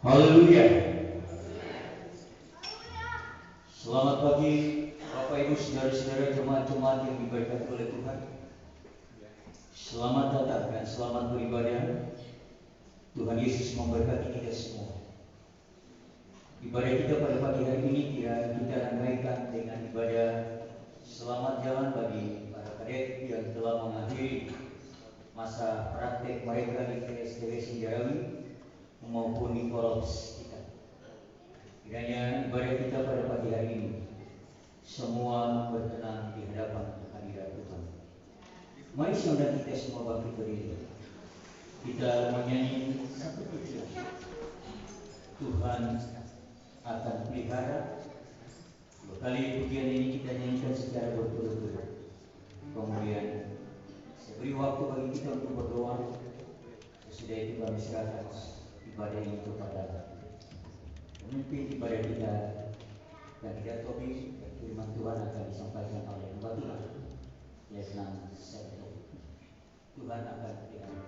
Haleluya. Selamat pagi Bapak Ibu saudara-saudara jemaat-jemaat yang diberkati oleh Tuhan. Selamat datang dan selamat beribadah. Tuhan Yesus memberkati kita semua. Ibadah kita pada pagi hari ini kita ramaikan dengan ibadah selamat jalan bagi para kadet yang telah mengakhiri masa praktek mereka di PSTW Sinjarawi maupun di Kolops kita. Kiranya ibadah kita pada pagi hari ini semua berkenan di hadapan hadirat Tuhan. Mari saudara kita semua bangkit berdiri. Kita menyanyi satu pujian. Tuhan akan pelihara. Dua kali pujian ini kita nyanyikan secara berturut-turut. Kemudian saya beri waktu bagi kita untuk berdoa. Sesudah itu kami serahkan ibadah ini kepada pemimpin ibadah kita dan tidak topik firman Tuhan akan disampaikan oleh hamba Tuhan Letnan Serto. Tuhan akan pelihara.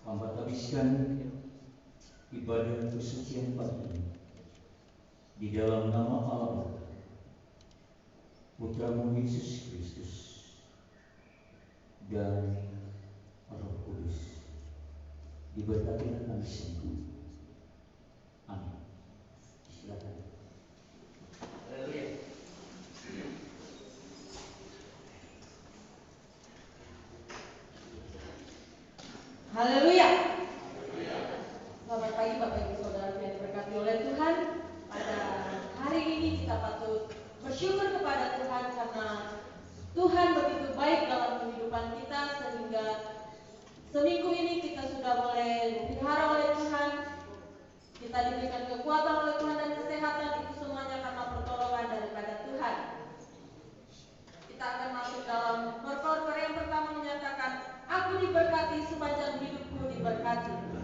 Hamba habiskan ibadah kesucian pagi ini di dalam nama Allah, Putramu Yesus Kristus dan Roh Kudus. Diberkatilah kami semua. Amin. Silakan. Haleluya. Haleluya. Selamat pagi Bapak Ibu Saudara yang diberkati oleh Tuhan. Pada hari ini kita patut bersyukur kepada Tuhan karena Tuhan begitu baik dalam kehidupan kita sehingga seminggu ini kita sudah boleh dipelihara oleh Tuhan. Kita diberikan kekuatan oleh Tuhan dan kesehatan, itu semuanya karena pertolongan daripada Tuhan. Kita akan masuk dalam perkor yang pertama menyatakan, aku diberkati sepanjang hidupku diberkati.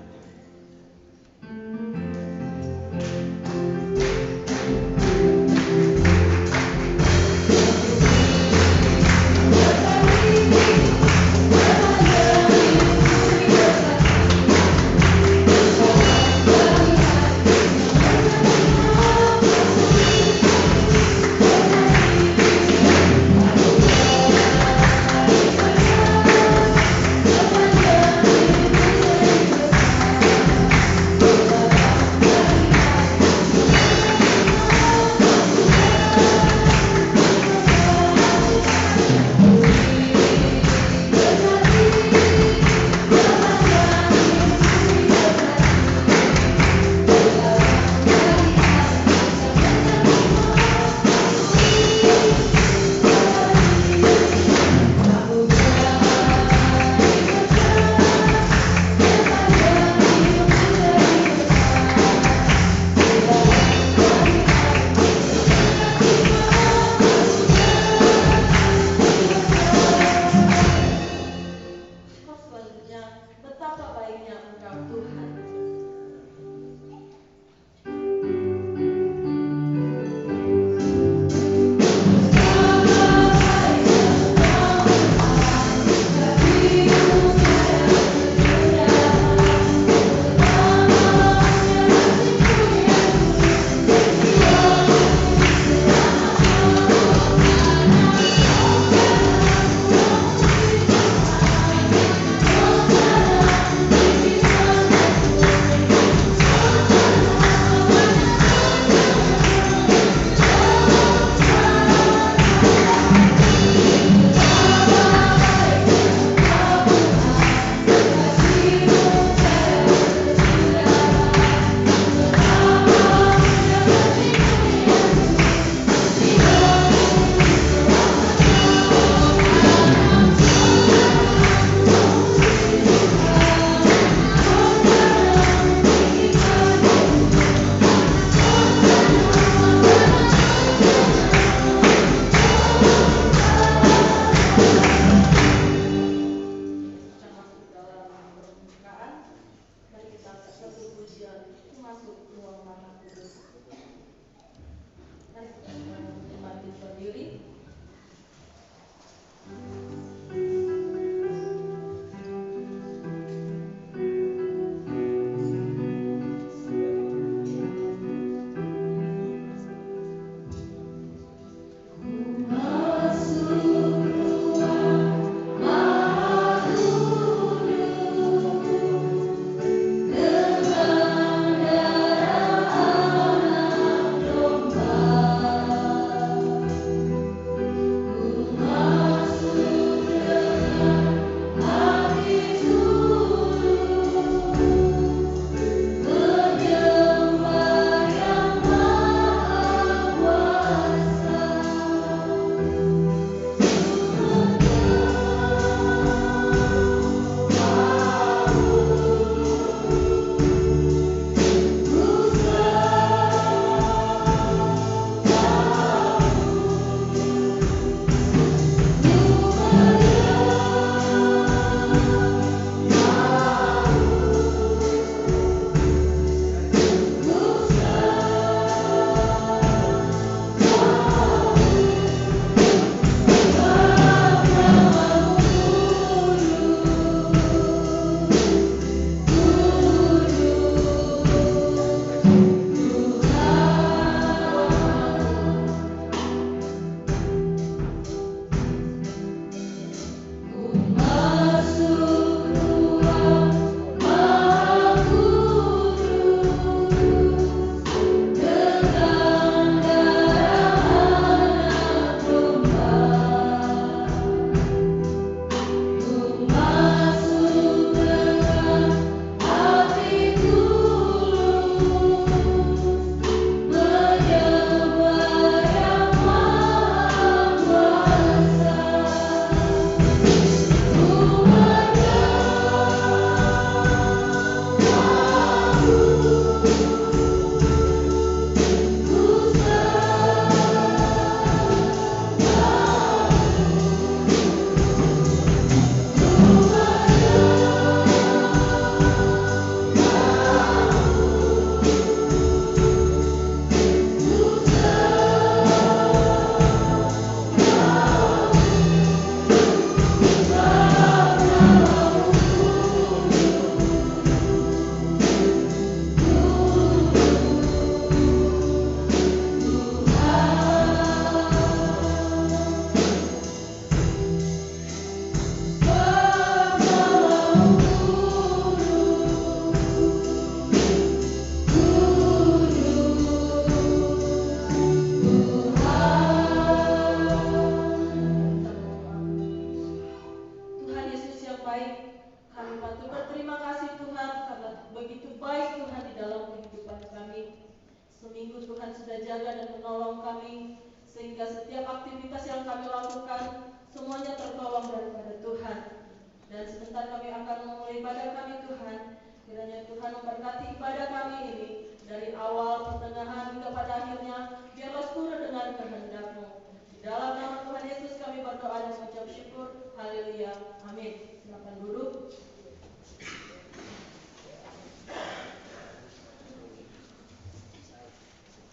melakukan semuanya tertolong daripada Tuhan. Dan sebentar kami akan memulai ibadah kami Tuhan. Kiranya Tuhan memberkati ibadah kami ini dari awal, pertengahan hingga pada akhirnya. Biarlah seturut dengan kehendak-Mu. Di dalam nama Tuhan Yesus kami berdoa dan mengucap syukur. Haleluya. Amin. Silakan duduk.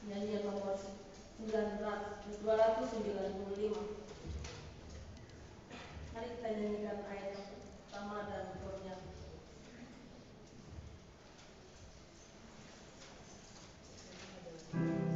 Nyanyian nomor 295. Mari kita nyanyikan ayat yang pertama dan berikutnya. Terima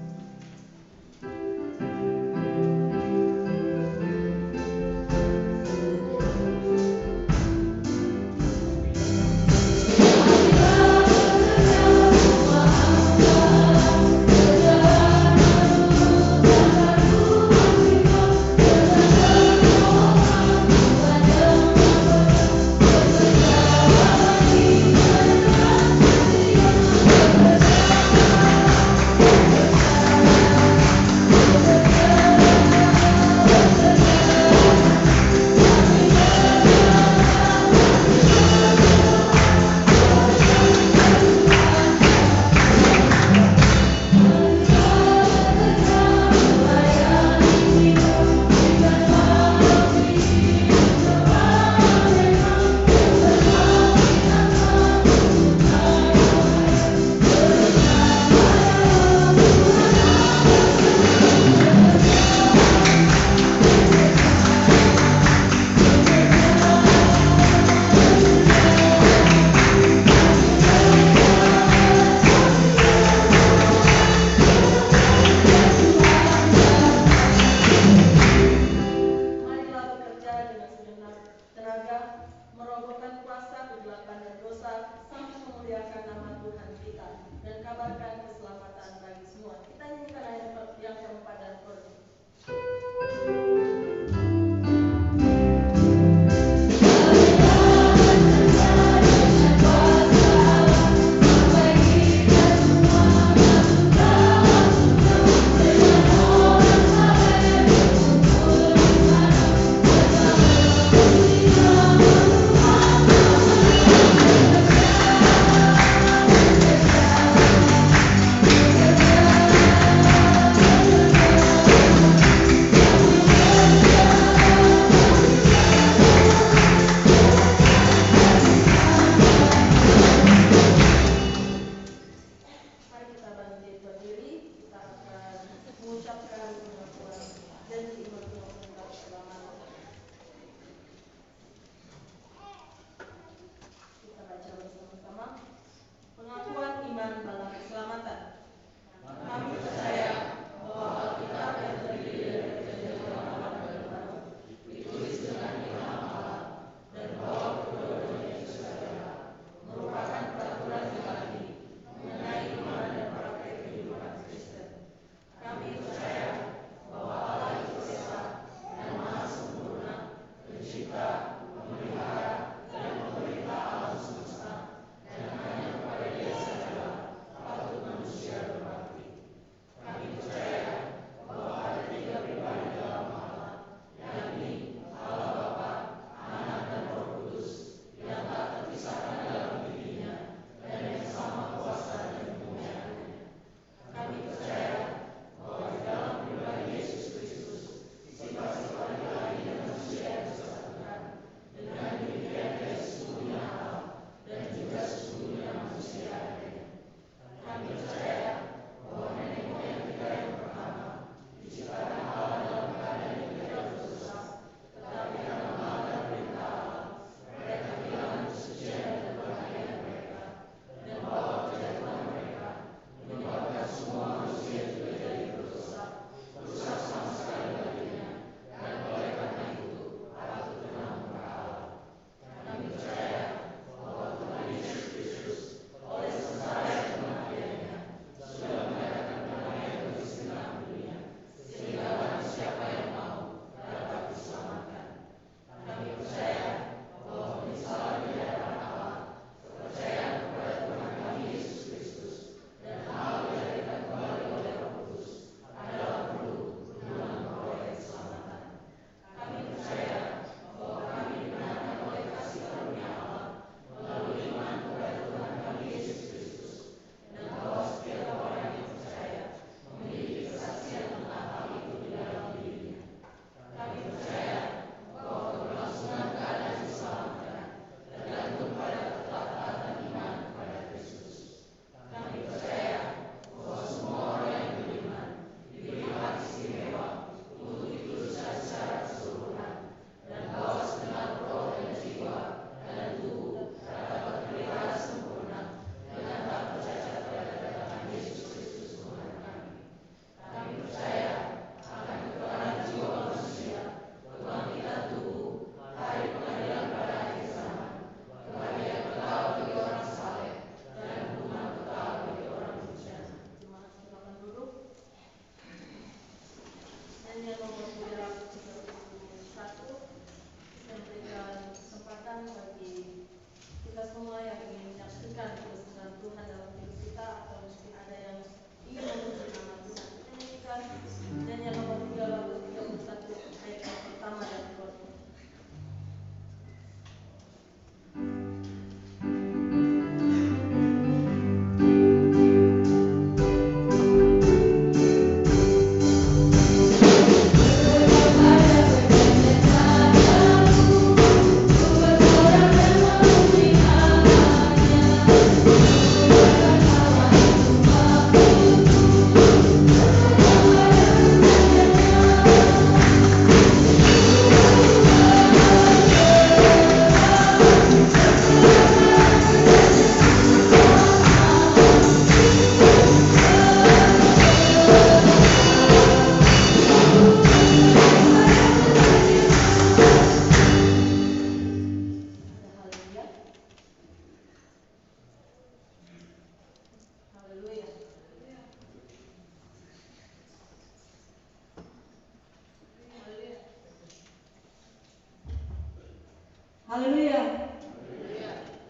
Haleluya.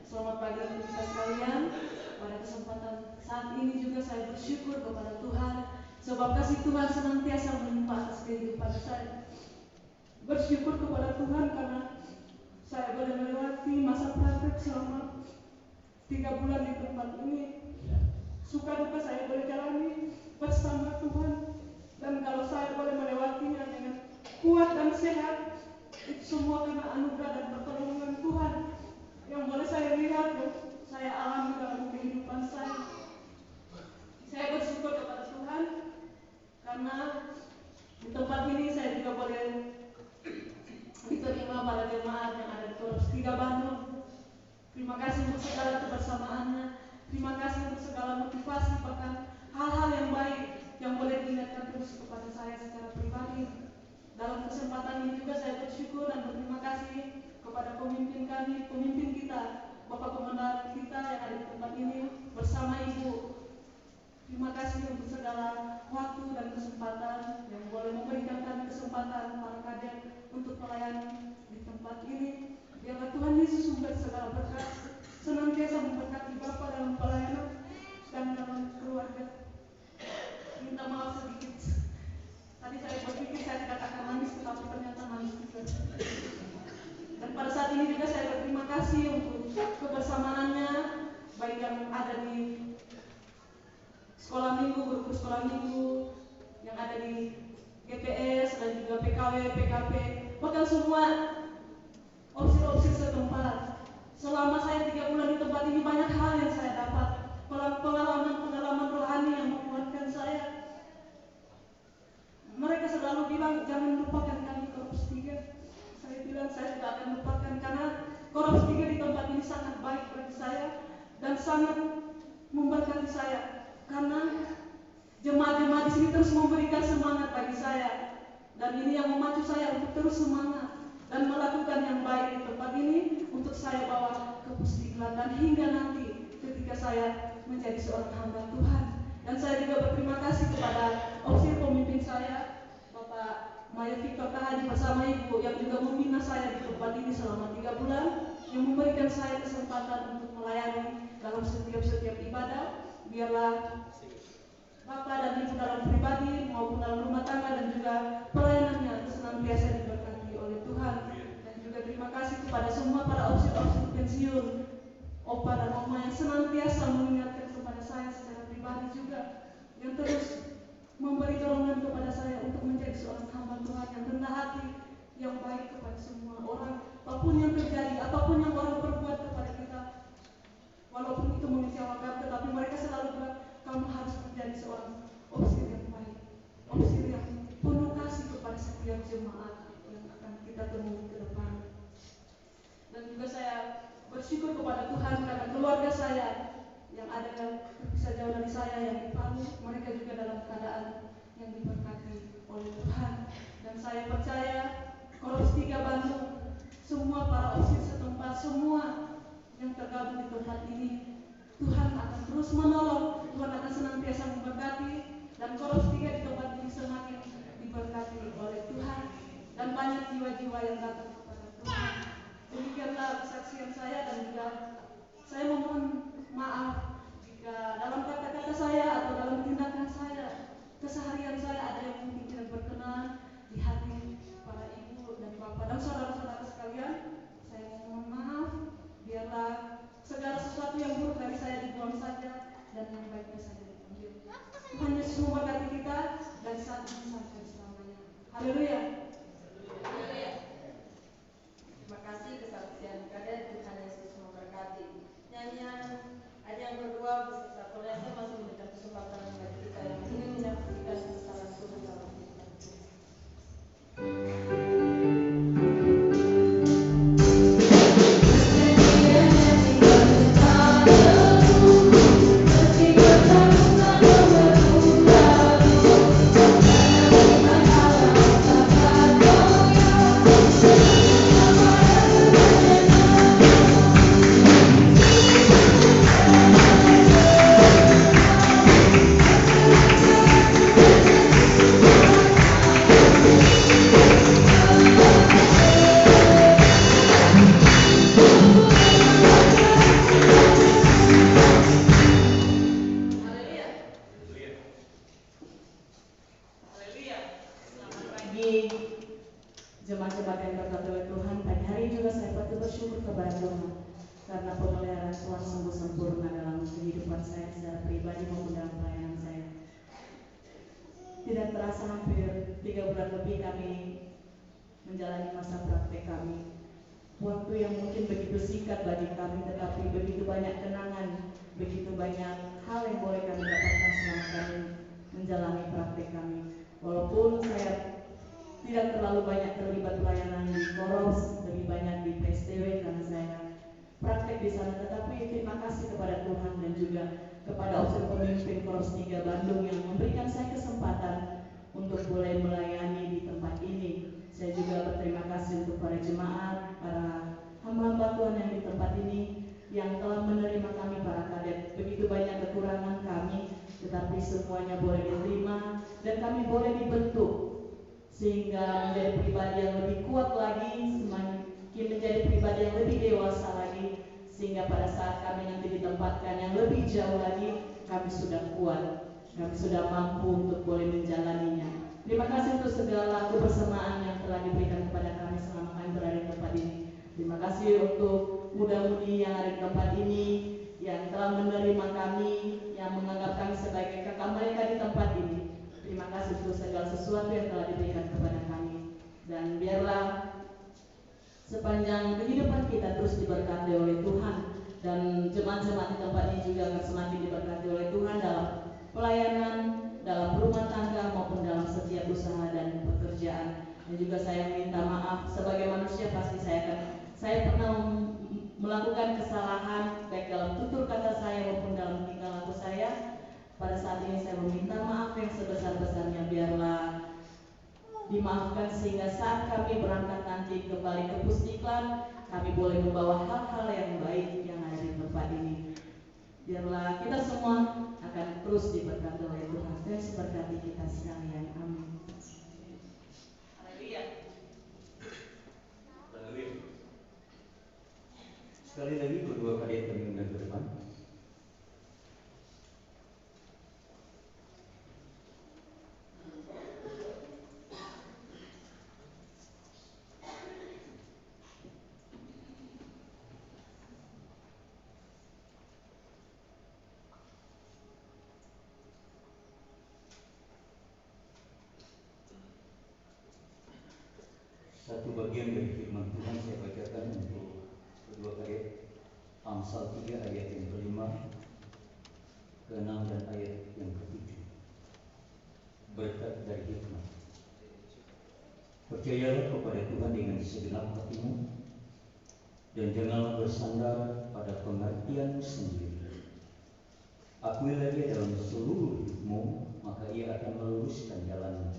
Selamat pagi untuk kita sekalian. Pada kesempatan saat ini juga saya bersyukur kepada Tuhan, sebab kasih Tuhan senantiasa melimpah atas kehidupan saya. Bersyukur kepada Tuhan karena saya boleh melewati masa praktek selama 3 bulan di tempat ini. Suka duka saya boleh jalani bersama Tuhan, dan kalau saya boleh melewatinya dengan kuat dan sehat, itu semua karena anugerah dan pertolongan Tuhan yang boleh saya lihat dan saya alami dalam kehidupan saya. Saya bersyukur kepada Tuhan karena di tempat ini saya juga boleh diterima pada jemaat yang ada di Korps 3 Bandung. Terima kasih untuk segala kebersamaannya. Terima kasih untuk segala motivasi, bahkan hal-hal yang baik yang boleh diingatkan terus kepada saya secara pribadi. Dalam kesempatan ini juga saya bersyukur dan berterima kasih kepada pemimpin kami, pemimpin kita, Bapak Komandan kita yang ada di tempat ini bersama Ibu. Terima kasih untuk segala waktu dan kesempatan yang boleh memberikan kami kesempatan para kader untuk melayani di tempat ini. Biarlah Tuhan Yesus sumber segala berkat senantiasa memberkati Bapak dalam pelayanan dan dalam keluarga. Minta maaf sedikit. Tadi saya berpikir saya tidak akan nangis, tetapi ternyata nangis juga. Dan pada saat ini juga saya berterima kasih untuk kebersamaannya, baik yang ada di sekolah minggu, guru sekolah minggu, yang ada di GPS dan juga PKW, PKP, bahkan semua opsi-opsi setempat. Selama saya 3 bulan di tempat ini banyak hal yang saya dapat, pengalaman rohani yang menguatkan saya. Mereka selalu bilang jangan lupakan kami Korps 3. Saya bilang saya tidak akan lupakan karena Korps 3 di tempat ini sangat baik bagi saya dan sangat memberkati saya. Karena jemaat-jemaat di sini terus memberikan semangat bagi saya, dan ini yang memacu saya untuk terus semangat dan melakukan yang baik di tempat ini untuk saya bawa ke Pusdiklat dan hingga nanti ketika saya menjadi seorang hamba Tuhan. Dan saya juga berterima kasih kepada opsir pemimpin saya, Bapak Maya Victor Tahadi bersama Ibu yang juga membina saya di tempat ini selama 3 bulan, yang memberikan saya kesempatan untuk melayani dalam setiap ibadah. Biarlah Bapak dan Ibu dalam pribadi maupun dalam rumah tangga dan juga pelayanannya senantiasa diberkati oleh Tuhan. Dan juga terima kasih kepada semua para opsir-opsir pensiun, opa dan oma yang senantiasa mengingatkan kepada saya secara pribadi juga, yang terus memberi dorongan kepada saya untuk menjadi seorang hamba Tuhan yang rendah hati, yang baik kepada semua orang. Apapun yang terjadi, apapun yang orang perbuat kepada kita, walaupun itu mengecewakan, tetapi mereka selalu bilang kamu harus menjadi seorang opsir yang baik, opsir yang penuh kasih kepada setiap jemaat yang akan kita temui ke depan. Dan juga saya bersyukur kepada Tuhan karena keluarga saya yang ada terpisah jauh dari saya yang di Palu, mereka juga dalam keadaan yang diberkati oleh Tuhan. Dan saya percaya Korps 3 Bandung, semua para opsir setempat, semua yang tergabung di tempat ini, Tuhan akan terus menolong, Tuhan akan senantiasa memberkati, dan Korps 3 di tempat ini semakin diberkati oleh Tuhan, dan banyak jiwa-jiwa yang datang kepada Tuhan. Demikianlah kesaksian saya, dan juga saya memohon maaf jika dalam kata-kata saya atau dalam tindakan saya, keseharian saya ada yang mungkin tidak berkenan di hati para ibu dan bapak dan saudara-saudara sekalian. Saya mohon maaf. Biarlah segala sesuatu yang buruk dari saya dibuang saja dan yang baiknya saja diambil. Tuhan Yesus memberkati kita dari saat ini sampai selamanya. Haleluya. Terima kasih kesaksian kader. Tuhan Yesus memberkati. Nyanyian ajang berdua beserta kolega masih memberikan kesempatan bagi kita yang ingin menyaksikan kesalahan Tuhan dalam kehidupan kita. Terima kasih. diberkati oleh Tuhan. Pagi hari juga saya patut bersyukur kepada Tuhan karena pemeliharaan Tuhan sungguh sempurna dalam kehidupan saya secara pribadi maupun dalam pelayanan saya. Tidak terasa hampir 3 bulan lebih kami menjalani masa praktek kami. Waktu yang mungkin begitu singkat bagi kami, tetapi begitu banyak kenangan, begitu banyak hal yang boleh kami dapatkan selama kami menjalani praktek kami. Walaupun saya tidak terlalu banyak terlibat pelayanan di Koros, lebih banyak di PSTW karena saya praktek di sana, tetapi terima kasih kepada Tuhan dan juga kepada Opsir Pemimpin Koros 3 Bandung yang memberikan saya kesempatan untuk boleh melayani di tempat ini. Saya juga berterima kasih untuk para jemaat, para hamba-hamba Tuhan yang di tempat ini yang telah menerima kami para kadet. Begitu banyak kekurangan kami, tetapi semuanya boleh diterima dan kami boleh dibentuk sehingga menjadi pribadi yang lebih kuat lagi, semakin menjadi pribadi yang lebih dewasa lagi, sehingga pada saat kami nanti ditempatkan yang lebih jauh lagi, kami sudah kuat, kami sudah mampu untuk boleh menjalaninya. Terima kasih untuk segala kebersamaan yang telah diberikan kepada kami selama kami berada di tempat ini. Terima kasih untuk muda-mudi yang ada di tempat ini, yang telah menerima kami, yang menganggap kami sebagai kakak mereka di tempat ini. Terima kasih untuk segala sesuatu yang telah diberikan kepada kami. Dan biarlah sepanjang kehidupan kita terus diberkati oleh Tuhan, dan jemaat-jemaat di tempat ini juga akan semakin diberkati oleh Tuhan dalam pelayanan, dalam rumah tangga maupun dalam setiap usaha dan pekerjaan. Dan juga saya minta maaf sebagai manusia, pasti saya pernah melakukan kesalahan baik dalam tutur kata saya maupun dalam tingkah laku saya. Pada saat ini saya meminta maaf yang sebesar-besarnya, biarlah dimaafkan sehingga saat kami berangkat nanti kembali ke Pusdiklat, kami boleh membawa hal-hal yang baik yang ada di tempat ini. Biarlah kita semua akan terus diberkati oleh Tuhan dan diberkati kita sekalian. Amin. Haleluya. Haleluya. Sekali lagi kedua kadet kami undang ke depan. Satu bagian dari firman Tuhan saya bacakan untuk kedua kadet. Amsal 3 ayat yang ke-5, ke-6 dan ayat yang ke-7. Berkat dari hikmat. Percayalah kepada Tuhan dengan segenap hatimu, dan janganlah bersandar pada pengertianmu sendiri. Akuilah Dia dalam seluruh hidupmu, maka Ia akan meluruskan jalanmu.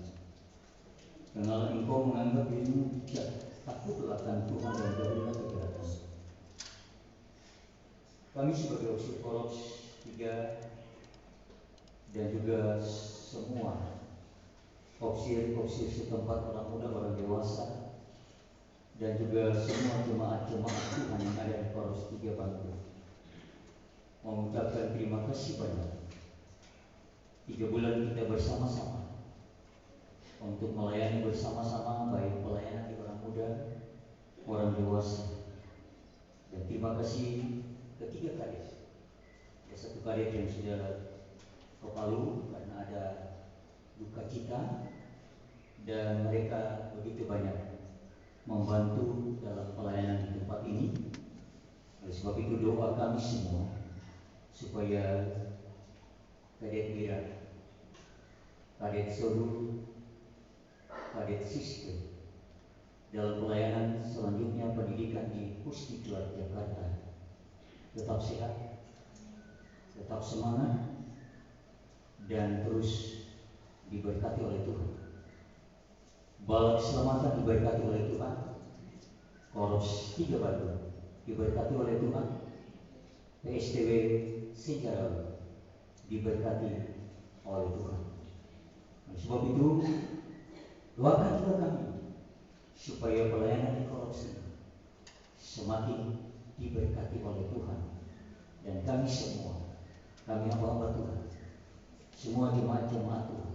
Janganlah engkau menganggap dirimu bijak, takutlah akan Tuhan dan jauhilah kejahatan. Kami sebagai Opsir Koros 3 dan juga semua opsir setempat, orang muda, orang dewasa, dan juga semua jemaat-jemaat Tuhan yang ada di Koros 3 Bandung, mengucapkan terima kasih banyak. 3 bulan kita bersama-sama untuk melayani bersama-sama, baik pelayanan di orang muda, orang dewasa. Dan terima kasih ketiga kadet. Ya, satu kadet yang sudah ke Palu karena ada duka cita, dan mereka begitu banyak membantu dalam pelayanan di tempat ini. Oleh sebab itu doa kami semua supaya kadet Mira, kadet Soru, kadet Sister dalam pelayanan selanjutnya pendidikan di Pusdiklat Jakarta tetap sehat, tetap semangat, dan terus diberkati oleh Tuhan. Bala keselamatan diberkati oleh Tuhan. Koros 3 Bandung diberkati oleh Tuhan. PSTW Singarawi diberkati oleh Tuhan. Oleh sebab itu, doakan juga kami supaya pelayanan di Koros ini semakin diberkati oleh Tuhan, dan kami semua, kami hamba-hamba Tuhan, semua jemaat-jemaat Tuhan,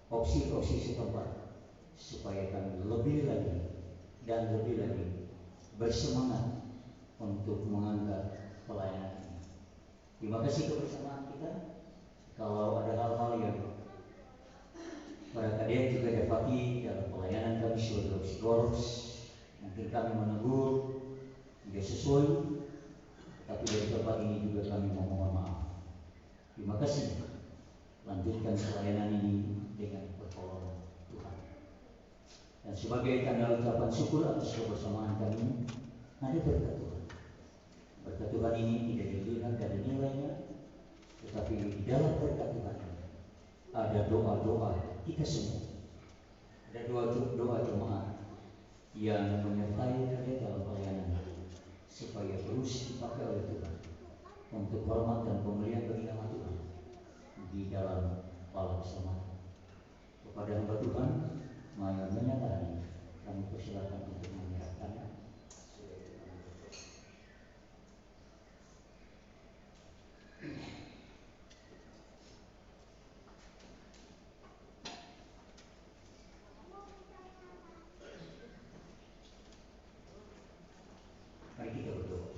opsi setempat, supaya kami lebih lagi dan lebih lagi bersemangat untuk mengangkat pelayanan ini. Terima kasih kebersamaan kita. Kalau ada hal-hal yang para kalian juga dapati dalam pelayanan kami sebagai psikolog, mungkin kami menegur tidak sesuai, tapi dari tempat ini juga kami mohon maaf. Terima kasih. Lanjutkan pelayanan ini dengan pertolongan Tuhan. Dan sebagai tanda ucapan syukur atas kebersamaan kami, ada berkat Tuhan. Berkat Tuhan ini tidak dilihat dari nilainya, tetapi di dalam berkat Tuhan ini ada doa-doa kita semua. Ada doa jemaat yang menyertai kalian dalam pelayanan supaya terus dipakai oleh Tuhan untuk hormat dan pemulihan bagi nama Tuhan di dalam pelaksana. Kepada hamba Tuhan Maya menyatakan, kami persilakan untuk menyerahkannya. Mari kita berdoa.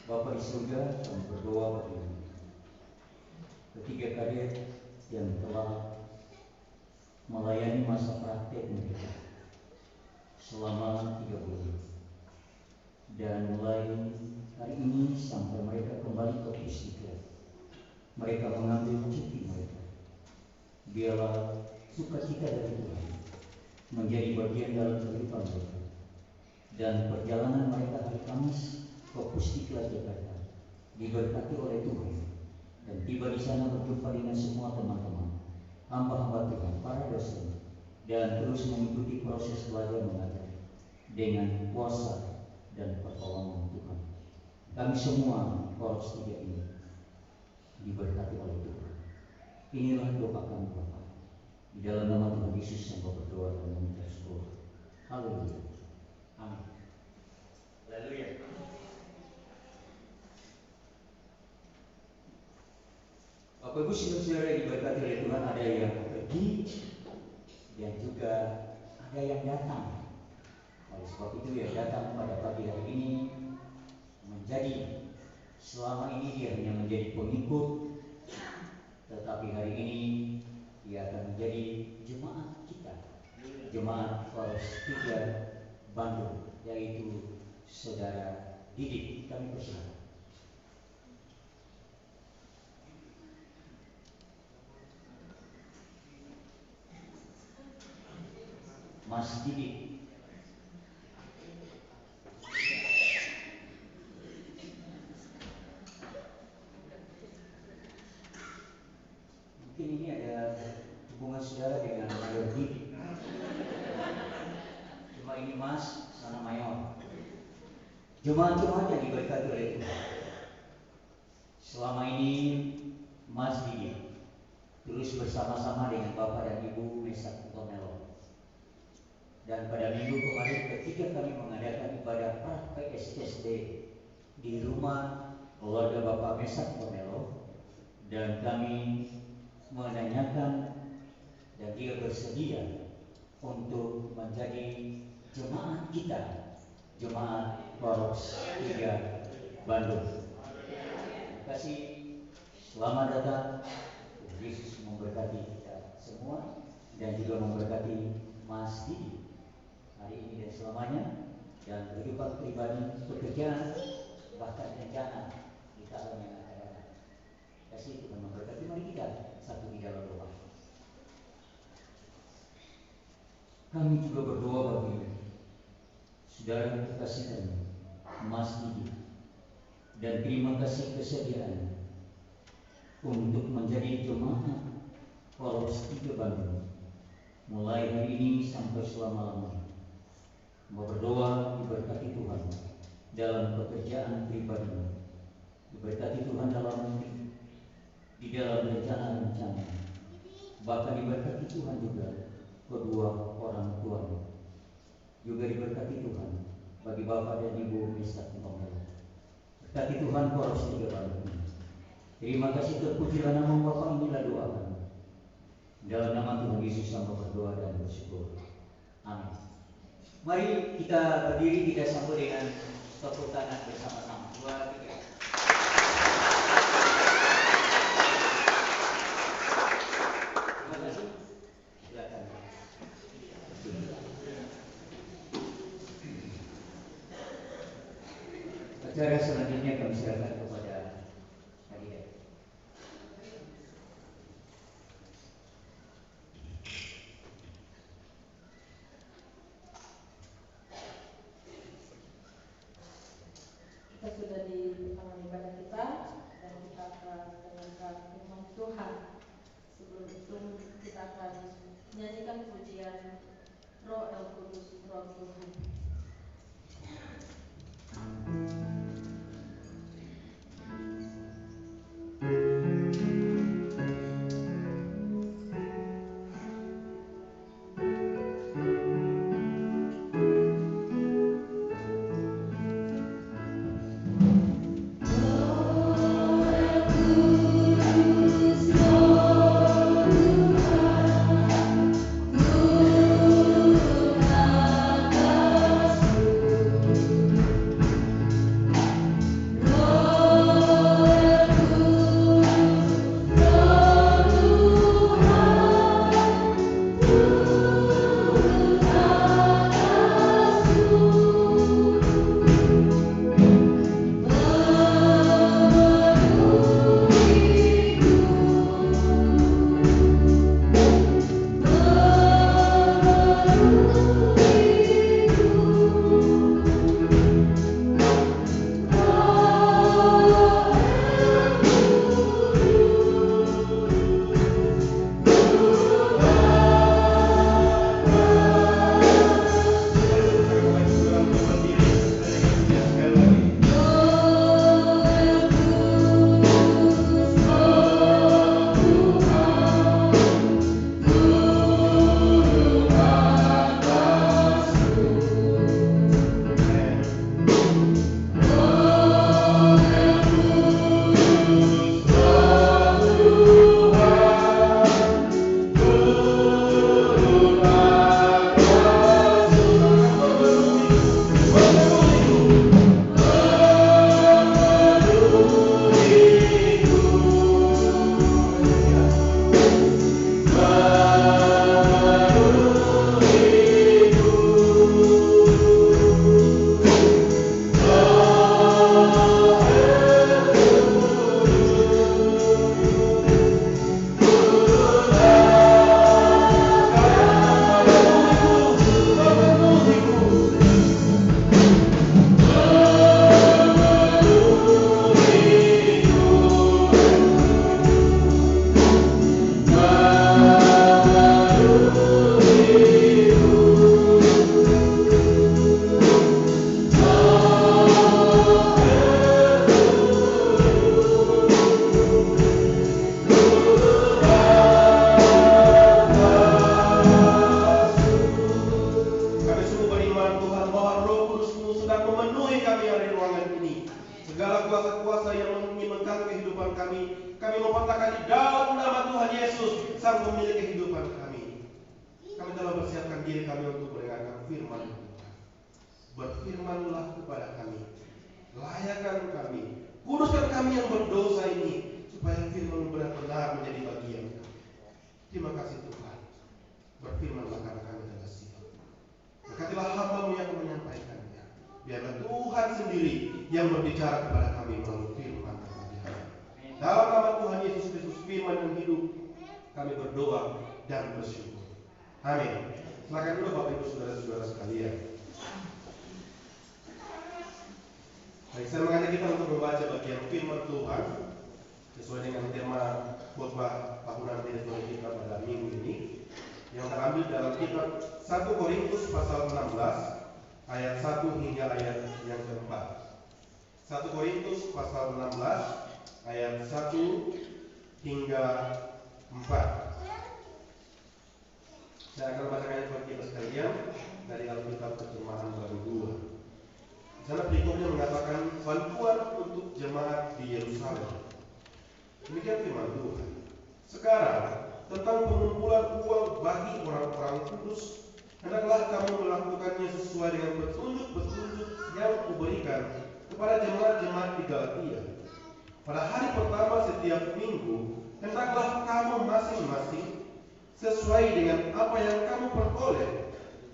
Bapa di surga, kami berdoa bagi ketiga kalian yang telah melayani masa praktek mereka selama 3 bulan, dan mulai hari ini sampai mereka kembali ke Pusdiklat, mereka mengambil cuti mereka. Biarlah sukacita dari Tuhan menjadi bagian dalam kehidupan mereka, dan perjalanan mereka hari Kamis ke Pusdiklat Jakarta diberkati oleh Tuhan, dan tiba di sana berjumpa dengan semua teman-teman hamba-hamba Tuhan, para dosen, dan terus mengikuti proses belajar mengajar dengan kuasa dan pertolongan Tuhan. Kami semua Korps 3 ini diberkati oleh Tuhan. Inilah doa kami Bapa. Di dalam nama Tuhan Yesus yang berdoa dan meminta syukur. Haleluya. Amin. Haleluya. Bapak Ibu saudara yang diberkati oleh Tuhan, ada yang pergi dan juga ada yang datang. Oleh sebab itu yang datang pada pagi hari ini menjadi, selama ini dia hanya menjadi pengikut, tetapi hari ini dia akan menjadi jemaat kita, jemaat Korps 3 Bandung, yaitu saudara Didik. Kami persilakan. Mas Didik. Mungkin ini ada hubungan saudara dengan Mayor Didik. Cuma ini Mas, sana Mayor. Jemaat-jemaat yang diberkati oleh Tuhan, selama ini Mas Didik terus bersama-sama dengan Bapak dan Ibu Mesak Antonello. Dan pada minggu kemarin ketika kami mengadakan ibadah PSSD di rumah keluarga Bapak Mesak Antonello, dan kami menanyakan dan dia bersedia untuk menjadi jemaat kita, jemaat Korps 3 Bandung. Terima kasih, selamat datang. Yesus memberkati kita semua dan juga memberkati Mas Didi hari ini dan selamanya, dan kehidupan pribadi, pekerjaan, bahkan rencana di tahun yang akan datang. Terima kasih, Tuhan memberkati. Mari kita satu di dalam doa. Kami juga berdoa bagi saudara terkasih kami, Mas Didi, dan terima kasih kesediaan untuk menjadi jemaat Korps 3 Bandung mulai hari ini sampai selama-lamanya. Mau berdoa diberkati Tuhan dalam pekerjaan pribadi, diberkati Tuhan di dalam rencana-rencana, bahkan diberkati Tuhan juga kedua orang tuanya, juga diberkati Tuhan bagi Bapak dan Ibu Mesak Antonello. Berkati Tuhan Korps 3 Bandung. Terima kasih, terpujilah nama Bapak. Inilah doa kami dalam nama Tuhan Yesus, hamba berdoa dan bersyukur. Amin. Mari kita berdiri, kita sambut dengan tepuk tangan bersama-sama. 2, 3. Terima kasih. Silakan. Acara selanjutnya kami serahkan kepada kandidat. Kita sudah di taman ibadah kita dan kita akan mendengarkan firman Tuhan. Sebelum itu kita akan menyanyikan pujian Roh El Kudus, Roh Tuhan. Saya akan bacakan buat kita sekalian dari Alkitab Terjemahan Baru 2. Di sana berikutnya mengatakan bantuan untuk jemaat di Yerusalem. Demikian firman Tuhan. Sekarang tentang pengumpulan uang bagi orang-orang kudus hendaklah kamu melakukannya sesuai dengan petunjuk-petunjuk yang kuberikan kepada jemaat-jemaat di Galatia. Pada hari pertama setiap minggu, hendaklah kamu masing-masing sesuai dengan apa yang kamu peroleh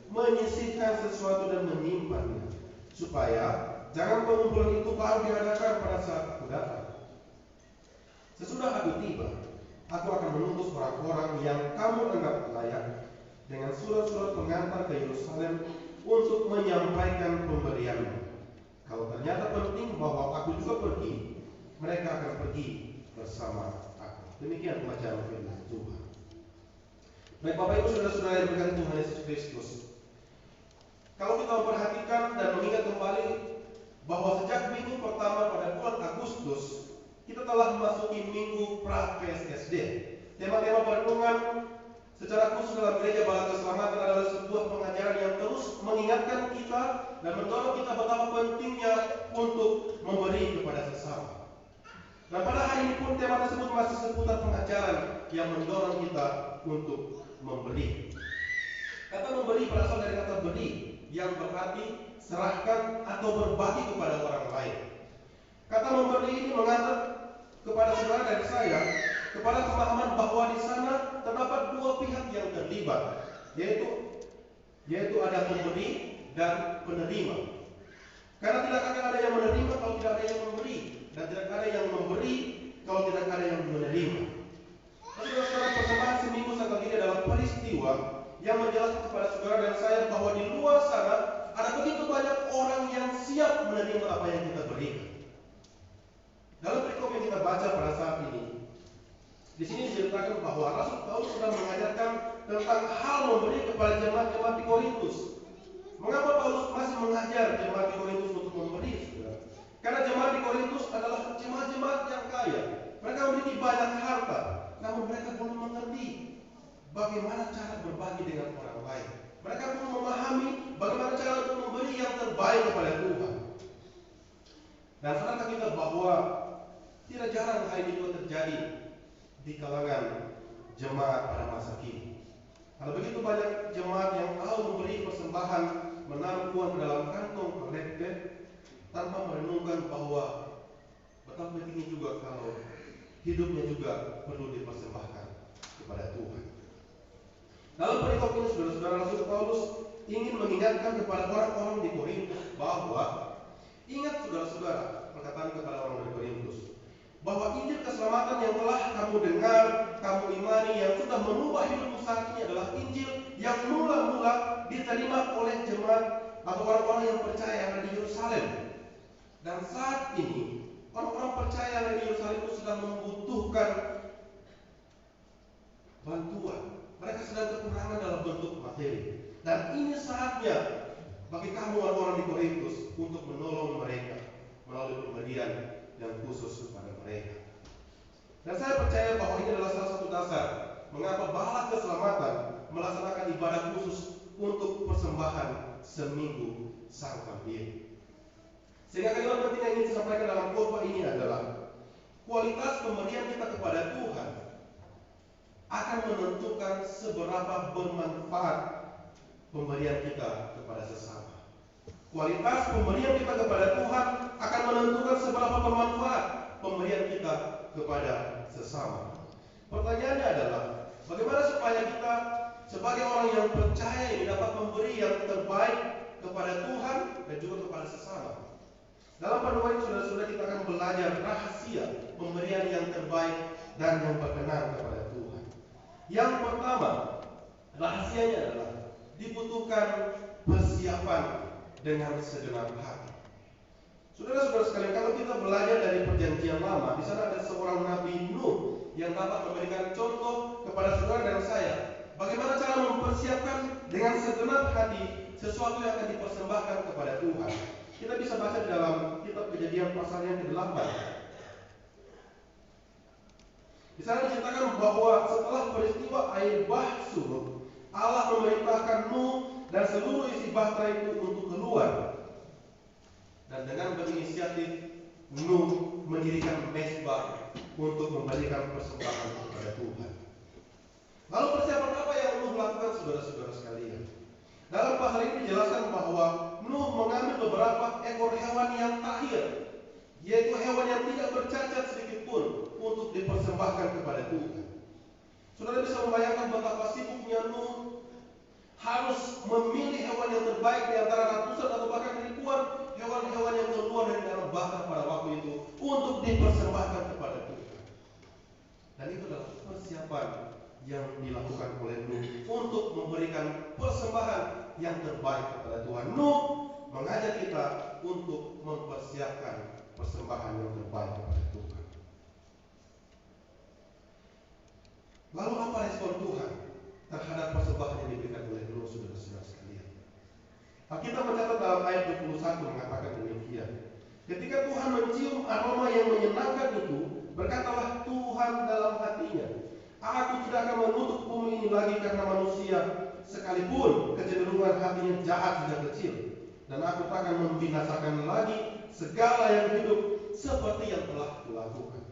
menyisihkan sesuatu dan menyimpannya, supaya jangan pengumpulan itu baru diadakan pada saat aku datang. Sesudah aku tiba, aku akan mengutus orang-orang yang kamu anggap layak dengan surat-surat pengantar ke Yerusalem untuk menyampaikan pemberianmu. Kalau ternyata penting bahwa aku juga pergi, mereka akan pergi bersama aku. Demikian pembacaan firman Tuhan. Baik Bapak Ibu Saudara-saudara yang berkati Tuhan Yesus Kristus, kalau kita memperhatikan dan mengingat kembali bahwa sejak minggu pertama pada bulan Agustus, kita telah memasuki minggu pra-PSSD. Tema-tema perenungan secara khusus dalam gereja Bala Keselamatan adalah sebuah pengajaran yang terus mengingatkan kita dan mendorong kita betapa pentingnya untuk memberi kepada sesama. Dan pada hari ini pun tema tersebut masih seputar pengajaran yang mendorong kita untuk memberi. Kata memberi berasal dari kata beri, yang berarti serahkan atau berbagi kepada orang lain. Kata memberi ini mengantar kepada saudara dan saya kepada pemahaman bahwa di sana terdapat dua pihak yang terlibat, yaitu ada pemberi dan penerima. Karena tidak akan ada yang menerima kalau tidak ada yang memberi, dan tidak ada yang memberi kalau tidak ada yang menerima. Saudara-saudara, persembahan seminggu sakral ini adalah peristiwa yang menjelaskan kepada saudara dan saya bahwa di luar sana ada begitu banyak orang yang siap menerima apa yang kita berikan. Dalam perikop yang kita baca pada saat ini, di sini diceritakan bahwa Rasul Paulus sedang mengajarkan tentang hal memberi kepada jemaat-jemaat di Korintus. Mengapa Paulus masih mengajar jemaat di Korintus untuk memberi, saudara? Karena jemaat di Korintus adalah jemaat-jemaat yang kaya. Mereka memiliki banyak harta, namun mereka belum mengerti bagaimana cara berbagi dengan orang lain. Mereka belum memahami bagaimana cara untuk memberi yang terbaik kepada Tuhan. Dan sadarkah kita bahwa tidak jarang hal ini juga terjadi di kalangan jemaat pada masa kini. Ada begitu banyak jemaat yang tahu memberi persembahan, menaruh uang ke dalam kantong kolektif tanpa merenungkan bahwa betapa pentingnya juga kalau hidupnya juga perlu dipersembahkan kepada Tuhan. Dalam perikop ini, saudara-saudara, Rasul Paulus ingin mengingatkan kepada orang-orang di Korintus bahwa, ingat saudara-saudara, perkataan kepada orang di Korintus, bahwa Injil keselamatan yang telah kamu dengar, kamu imani, yang sudah merubah hidupmu saat ini adalah Injil yang mula-mula diterima oleh jemaat atau orang-orang yang percaya yang ada di Yerusalem. Dan saat ini orang-orang percaya yang ada di Yerusalem itu sedang membutuhkan bantuan. Mereka sedang kekurangan dalam bentuk materi. Dan ini saatnya bagi kamu orang-orang di Korintus untuk menolong mereka melalui pemberian yang khusus kepada mereka. Dan saya percaya bahwa ini adalah salah satu dasar mengapa Bala Keselamatan melaksanakan ibadah khusus untuk persembahan seminggu sakral ini. Sehingga kalimat penting yang ingin disampaikan dalam khotbah ini adalah kualitas pemberian kita kepada Tuhan akan menentukan seberapa bermanfaat pemberian kita kepada sesama. Kualitas pemberian kita kepada Tuhan akan menentukan seberapa bermanfaat pemberian kita kepada sesama. Pertanyaannya adalah, bagaimana supaya kita sebagai orang yang percaya ini dapat memberi yang terbaik kepada Tuhan dan juga kepada sesama. Dalam panduan saudara-saudara, kita akan belajar rahasia pemberian yang terbaik dan yang berkenan kepada Tuhan. Yang pertama, rahasianya adalah dibutuhkan persiapan dengan segenap hati. Saudara-saudara sekalian, kalau kita belajar dari perjanjian lama, di sana ada seorang Nabi Nuh yang dapat memberikan contoh kepada saudara dan saya bagaimana cara mempersiapkan dengan segenap hati sesuatu yang akan dipersembahkan kepada Tuhan. Kita bisa baca di dalam kitab Kejadian pasal yang ke-8. Di sana diceritakan bahwa setelah peristiwa air bah surut, Allah memerintahkan Nuh dan seluruh isi bahtera itu untuk keluar. Dan dengan berinisiatif, Nuh mendirikan mezbah untuk memberikan persembahan kepada Tuhan. Lalu persiapan apa yang Nuh lakukan, saudara-saudara sekalian? Dalam pasal ini dijelaskan bahwa Nuh mengambil beberapa ekor hewan yang tahir, yaitu hewan yang tidak bercacat sedikit pun, untuk dipersembahkan kepada Tuhan. Saudara bisa membayangkan betapa sibuknya Nuh harus memilih hewan yang terbaik di antara ratusan atau bahkan ribuan hewan-hewan yang keluar dari dalam bakar pada waktu itu untuk dipersembahkan kepada Tuhan. Dan itu adalah persiapan yang dilakukan oleh Nuh untuk memberikan persembahan yang terbaik kepada Tuhan. Nuh mengajak kita untuk mempersiapkan persembahan yang terbaik kepada Tuhan. Lalu apa respon Tuhan terhadap persembahan yang diberikan oleh Nuh, saudara-saudara sekalian? Alkitab mencatat dalam ayat 21 mengatakan demikian. Ketika Tuhan mencium aroma yang menyenangkan itu, berkatalah Tuhan dalam hatinya, aku tidak akan menutup bumi ini lagi karena manusia, sekalipun kecenderungan hatinya jahat sejak kecil. Dan aku tak akan membinasakan lagi segala yang hidup seperti yang telah kulakukan.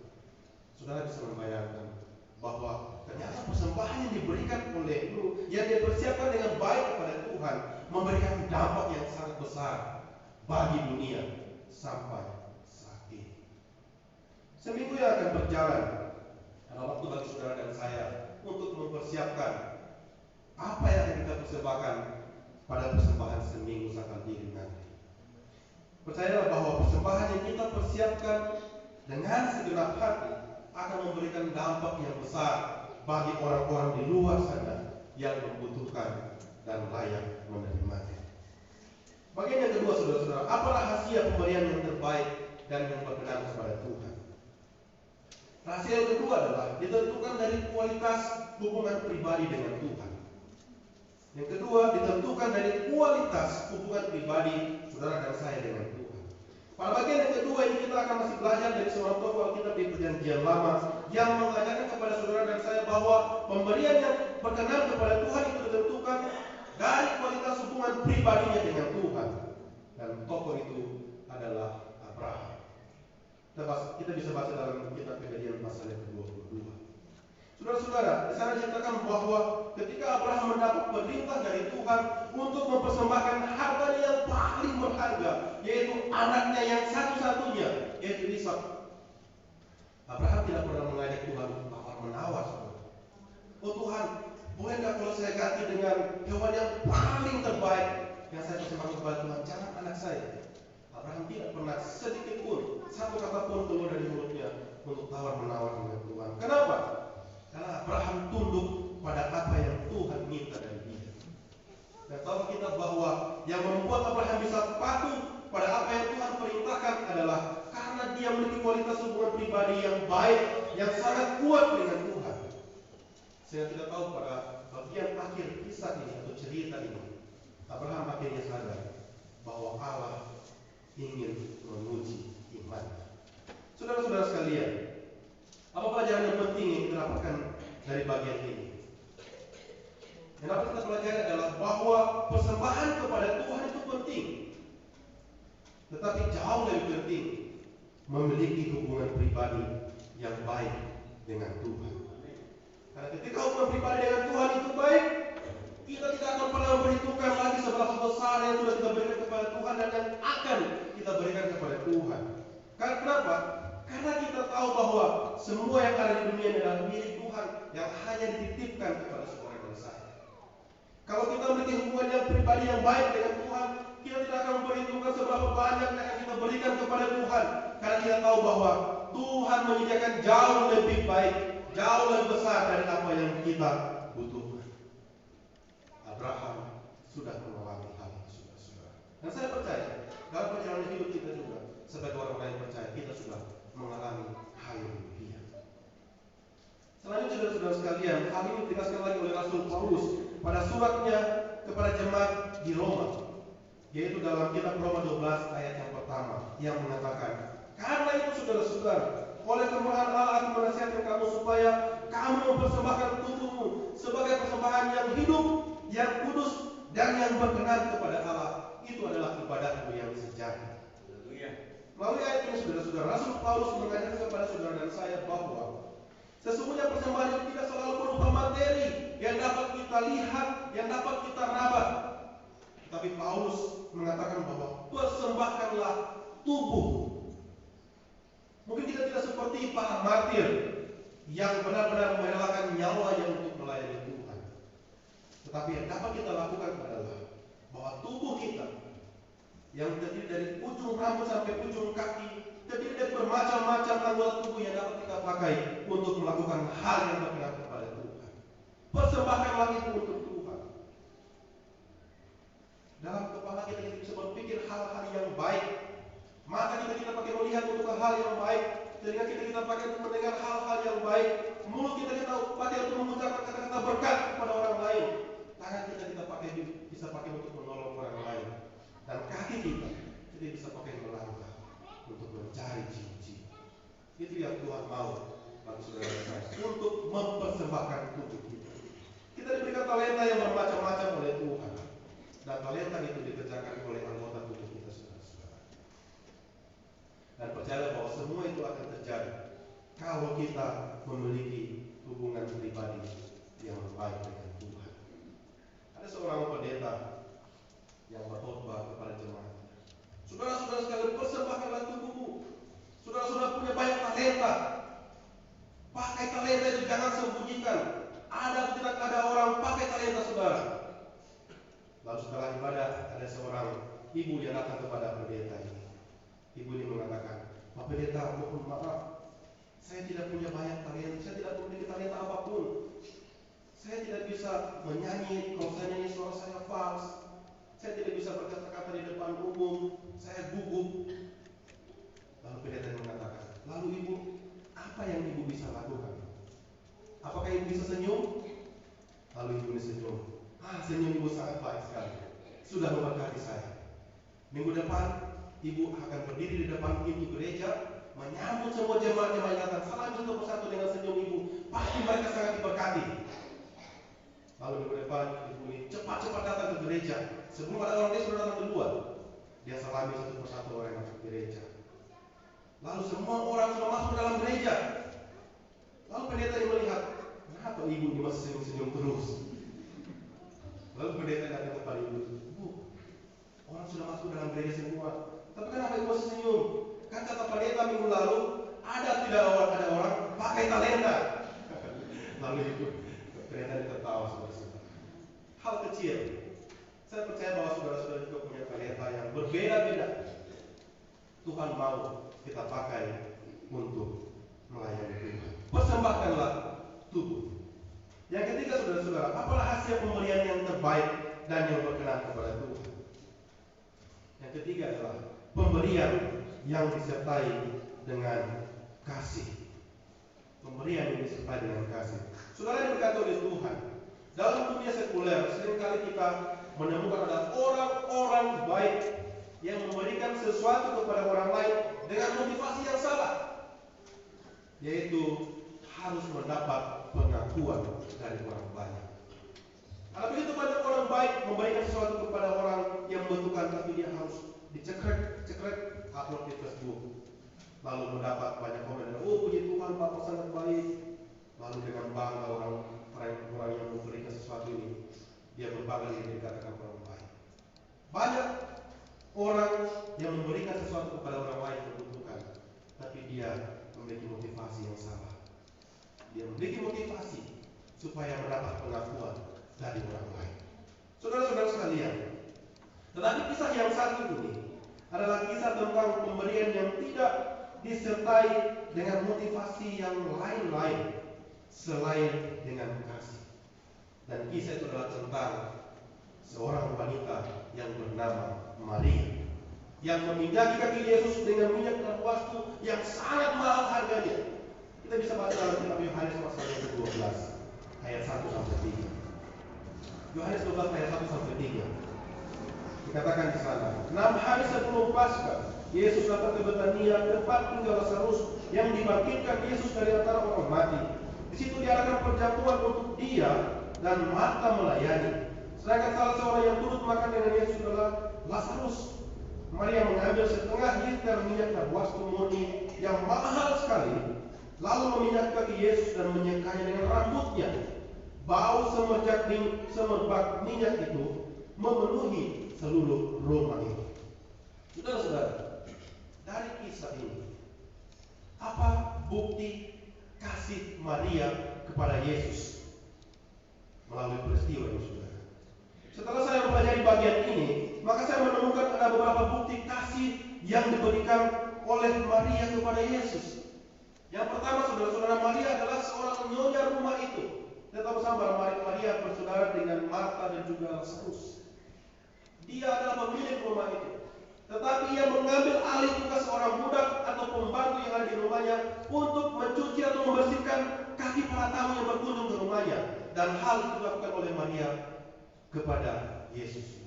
Saudara bisa membayangkan bahwa ternyata persembahan yang diberikan oleh Nuh, yang dipersiapkan dengan baik kepada Tuhan, memberikan dampak yang sangat besar bagi dunia sampai saat ini. Seminggu yang akan berjalan adalah waktu bagi saudara dan saya untuk mempersiapkan apa yang akan kita persembahkan pada persembahan seminggu Sakal Diri nanti. Percayalah bahwa persembahan yang kita persiapkan dengan segenap hati akan memberikan dampak yang besar bagi orang-orang di luar sana yang membutuhkan dan layak menerimanya. Bagian yang kedua, saudara-saudara, apa rahasia pemberian yang terbaik dan yang berkenan kepada Tuhan? Rahasia yang kedua adalah ditentukan dari kualitas hubungan pribadi dengan Tuhan. Yang kedua, ditentukan dari kualitas hubungan pribadi saudara dan saya dengan Tuhan. Pada bagian yang kedua ini kita akan masih belajar dari seorang tokoh Alkitab di Perjanjian Lama yang mengajarkan kepada saudara dan saya bahwa pemberian yang berkenan kepada Tuhan itu ditentukan dari kualitas hubungan pribadinya dengan Tuhan. Dan tokoh itu adalah Abraham. Kita bisa baca dalam kitab Kejadian pasal yang ke-22. Saudara-saudara, di sana diceritakan bahwa ketika Abraham mendapat perintah dari Tuhan untuk mempersembahkan hartanya yang paling berharga, yaitu anaknya yang satu-satunya, yaitu Ishak. Abraham tidak pernah mengajak Tuhan untuk tawar-menawar. Oh Tuhan, boleh nggak kalau saya ganti dengan hewan yang paling terbaik yang saya persembahkan kepada Tuhan? Jangan anak saya. Abraham tidak pernah sedikit pun, satu kata pun keluar dari mulutnya untuk tawar-menawar dengan Tuhan. Kenapa? Karena Abraham tunduk pada apa yang Tuhan minta dari dia. Dan tahu kita bahwa yang membuat Abraham bisa patuh pada apa yang Tuhan perintahkan adalah karena dia memiliki kualitas hubungan pribadi yang baik, yang sangat kuat dengan Tuhan. Sehingga kita tahu pada bagian akhir kisah ini atau cerita ini, Abraham akhirnya sadar bahwa Allah ingin menguji iman. Saudara-saudara sekalian, apa pelajaran yang penting yang kita dapatkan dari bagian ini? Yang dapat kita pelajari adalah bahwa persembahan kepada Tuhan itu penting, tetapi jauh lebih penting memiliki hubungan pribadi yang baik dengan Tuhan. Karena ketika hubungan pribadi dengan Tuhan itu baik, kita tidak akan pernah memperhitungkan lagi seberapa besar yang sudah kita berikan kepada Tuhan dan yang akan kita berikan kepada Tuhan. Karena kenapa? Karena kita tahu bahwa semua yang ada di dunia ini adalah milik Tuhan yang hanya dititipkan kepada saudara dan saya. Kalau kita memiliki hubungan yang pribadi yang baik dengan Tuhan, kita tidak akan memperhitungkan seberapa banyak yang akan kita berikan kepada Tuhan. Karena kita tahu bahwa Tuhan menyediakan jauh lebih baik, jauh lebih besar dari apa yang kita butuhkan. Abraham sudah mengalami hal itu, saudara-saudara. Dan saya percaya dalam perjalanan hidup kita juga sebagai orang yang percaya kita sudah mengalami hal yang demikian. Selanjutnya, saudara-saudara sekalian, hal ini ditegaskan lagi oleh Rasul Paulus pada suratnya kepada jemaat di Roma, yaitu dalam kitab Roma 12 ayat yang pertama, yang mengatakan, karena itu saudara-saudara, oleh kemurahan Allah aku menasihatkan kamu supaya kamu mempersembahkan tubuhmu sebagai persembahan yang hidup, yang kudus, dan yang berkenan kepada Allah. Itu adalah ibadahmu yang sejati. Melalui ayat ini, saudara-saudara, Rasul Paulus mengajarkan kepada saudara dan saya bahwa sesungguhnya persembahan itu tidak selalu berupa materi yang dapat kita lihat, yang dapat kita raba. Tapi Paulus mengatakan bahwa persembahkanlah tubuh. Mungkin kita tidak seperti para martir yang benar-benar merelakan nyawanya untuk melayani Tuhan. Tetapi yang dapat kita lakukan adalah bahwa tubuh kita yang terdiri dari ujung rambut sampai ujung kaki, terdiri dari bermacam-macam anggota tubuh yang dapat kita pakai untuk melakukan hal yang berkenan kepada Tuhan. Persembahkanlah itu untuk Tuhan. Dalam kepala kita bisa berpikir hal-hal yang baik. Mata kita pakai melihat untuk hal yang baik. Telinga kita pakai untuk mendengar hal-hal yang baik. Mulut kita pakai untuk mengucapkan kata-kata berkat kepada orang lain. Tangan kita bisa pakai untuk menolong orang lain. Dan kaki kita bisa pakai melangkah untuk mencari cincin. Itu yang Tuhan mau bagi saudara saya, untuk mempersembahkan tubuh kita. Kita diberikan talenta yang bermacam-macam oleh Tuhan, dan talenta itu dikerjakan oleh anggota tubuh kita, saudara-saudara. Dan percaya bahwa semua itu akan terjadi kalau kita memiliki hubungan pribadi yang baik dengan Tuhan. Ada seorang pendeta yang berkhotbah kepada jemaat. Saudara-saudara sekalian, persembahkanlah tubuhmu. Saudara-saudara punya banyak talenta. Pakai talenta itu, jangan sembunyikan. Ada atau tidak ada orang pakai talenta saudara. Lalu setelah ibadah, ada seorang ibu yang datang kepada pendeta ini. Ibu ini mengatakan, Pak Pendeta, mohon maaf, saya tidak punya banyak talenta, saya tidak memiliki talenta apapun. Saya tidak bisa menyanyi, kalau saya nyanyi suara saya fals. Saya tidak bisa berkata-kata di depan umum, saya gugup. Lalu pendeta mengatakan, lalu ibu, apa yang ibu bisa lakukan? Apakah ibu bisa senyum? Lalu ibu senyum. Senyum ibu sangat baik sekali. Sudah memberkati saya. Minggu depan, ibu akan berdiri di depan pintu gereja, menyambut semua jemaat-jemaat yang datang. Salam satu persatu dengan senyum ibu. Pasti mereka sangat diberkati. Lalu minggu depan, ibu ini cepat-cepat datang ke gereja. Sebelum ada orang dia sudah datang duluan. Dia salami satu persatu orang yang masuk gereja. Lalu semua orang sudah masuk ke dalam gereja. Lalu pendeta yang melihat, kenapa ibu ini masih senyum-senyum terus? Lalu pendeta datang kepada ibu, Bu, orang sudah masuk dalam gereja semua, tapi kenapa ibu masih senyum? Kan kata pendeta minggu lalu, ada orang pakai talenta. Lalu ibu pendeta tertawa, saudara-saudara. Hal kecil. Saya percaya bahwa saudara-saudara juga punya talenta yang berbeda-beda. Tuhan mau kita pakai untuk melayani Tuhan. Persembahkanlah tubuh. Yang ketiga, saudara-saudara, apalah hasil pemberian yang terbaik dan yang berkenan kepada Tuhan? Yang ketiga adalah pemberian yang disertai dengan kasih. Pemberian yang disertai dengan kasih. Saudara yang diberkati oleh Tuhan, dalam dunia sekuler seringkali kita menemukan ada orang-orang baik yang memberikan sesuatu kepada orang lain dengan motivasi yang salah, yaitu harus mendapat pengakuan dari orang banyak. Ada begitu banyak orang baik memberikan sesuatu kepada orang yang membutuhkan, tapi dia harus dicekrek upload di Facebook, lalu mendapat banyak komen. Oh puji Tuhan, Bapak sangat baik. Lalu dengan bangga orang yang memberikan sesuatu ini, dia berbangga diri dikatakan orang baik. Banyak orang yang memberikan sesuatu kepada orang lain yang membutuhkan, tapi dia memiliki motivasi yang salah. Dia memiliki motivasi supaya mendapat pengakuan dari orang lain. Saudara-saudara sekalian, tetapi kisah yang satu ini adalah kisah tentang pemberian yang tidak disertai dengan motivasi yang lain-lain selain dengan kasih. Dan kisah itu adalah tentang seorang wanita yang bernama Maria, yang memindaki kaki Yesus dengan minyak narwastu yang sangat mahal harganya. Kita bisa baca dalam kitab Yohanes pasal yang ke-12 ayat 1 sampai 3. Yohanes 12 ayat 1 sampai 3. Dikatakan di sana, 6 hari sebelum Paskah, Yesus datang ke Betania, tempat tinggal Lazarus yang dibangkitkan Yesus dari antara orang mati. Di situ diadakan perjamuan untuk dia dan Marta melayani. Sedangkan salah seorang yang turut makan dengan Yesus adalah Lazarus. Maria mengambil setengah liter minyak narwastu murni yang mahal sekali, lalu meminyak kaki Yesus dan menyekanya dengan rambutnya. Bau semerbak minyak itu memenuhi seluruh Roma itu. Saudara-saudara, dari kisah ini, apa bukti kasih Maria kepada Yesus melalui peristiwa ini, saudara? Setelah saya mempelajari bagian ini, maka saya menemukan ada beberapa bukti kasih yang diberikan oleh Maria kepada Yesus. Yang pertama, saudara-saudara, Maria adalah seorang nyonya rumah itu. Kita tahu bersama Maria bersaudara dengan Marta dan juga Lazarus. Dia adalah pemilik rumah itu. Tetapi ia mengambil alih tugas seorang budak atau pembantu yang ada di rumahnya untuk mencuci atau membersihkan kaki para tamu yang berkunjung ke rumahnya. Dan hal itu dilakukan oleh Maria kepada Yesus.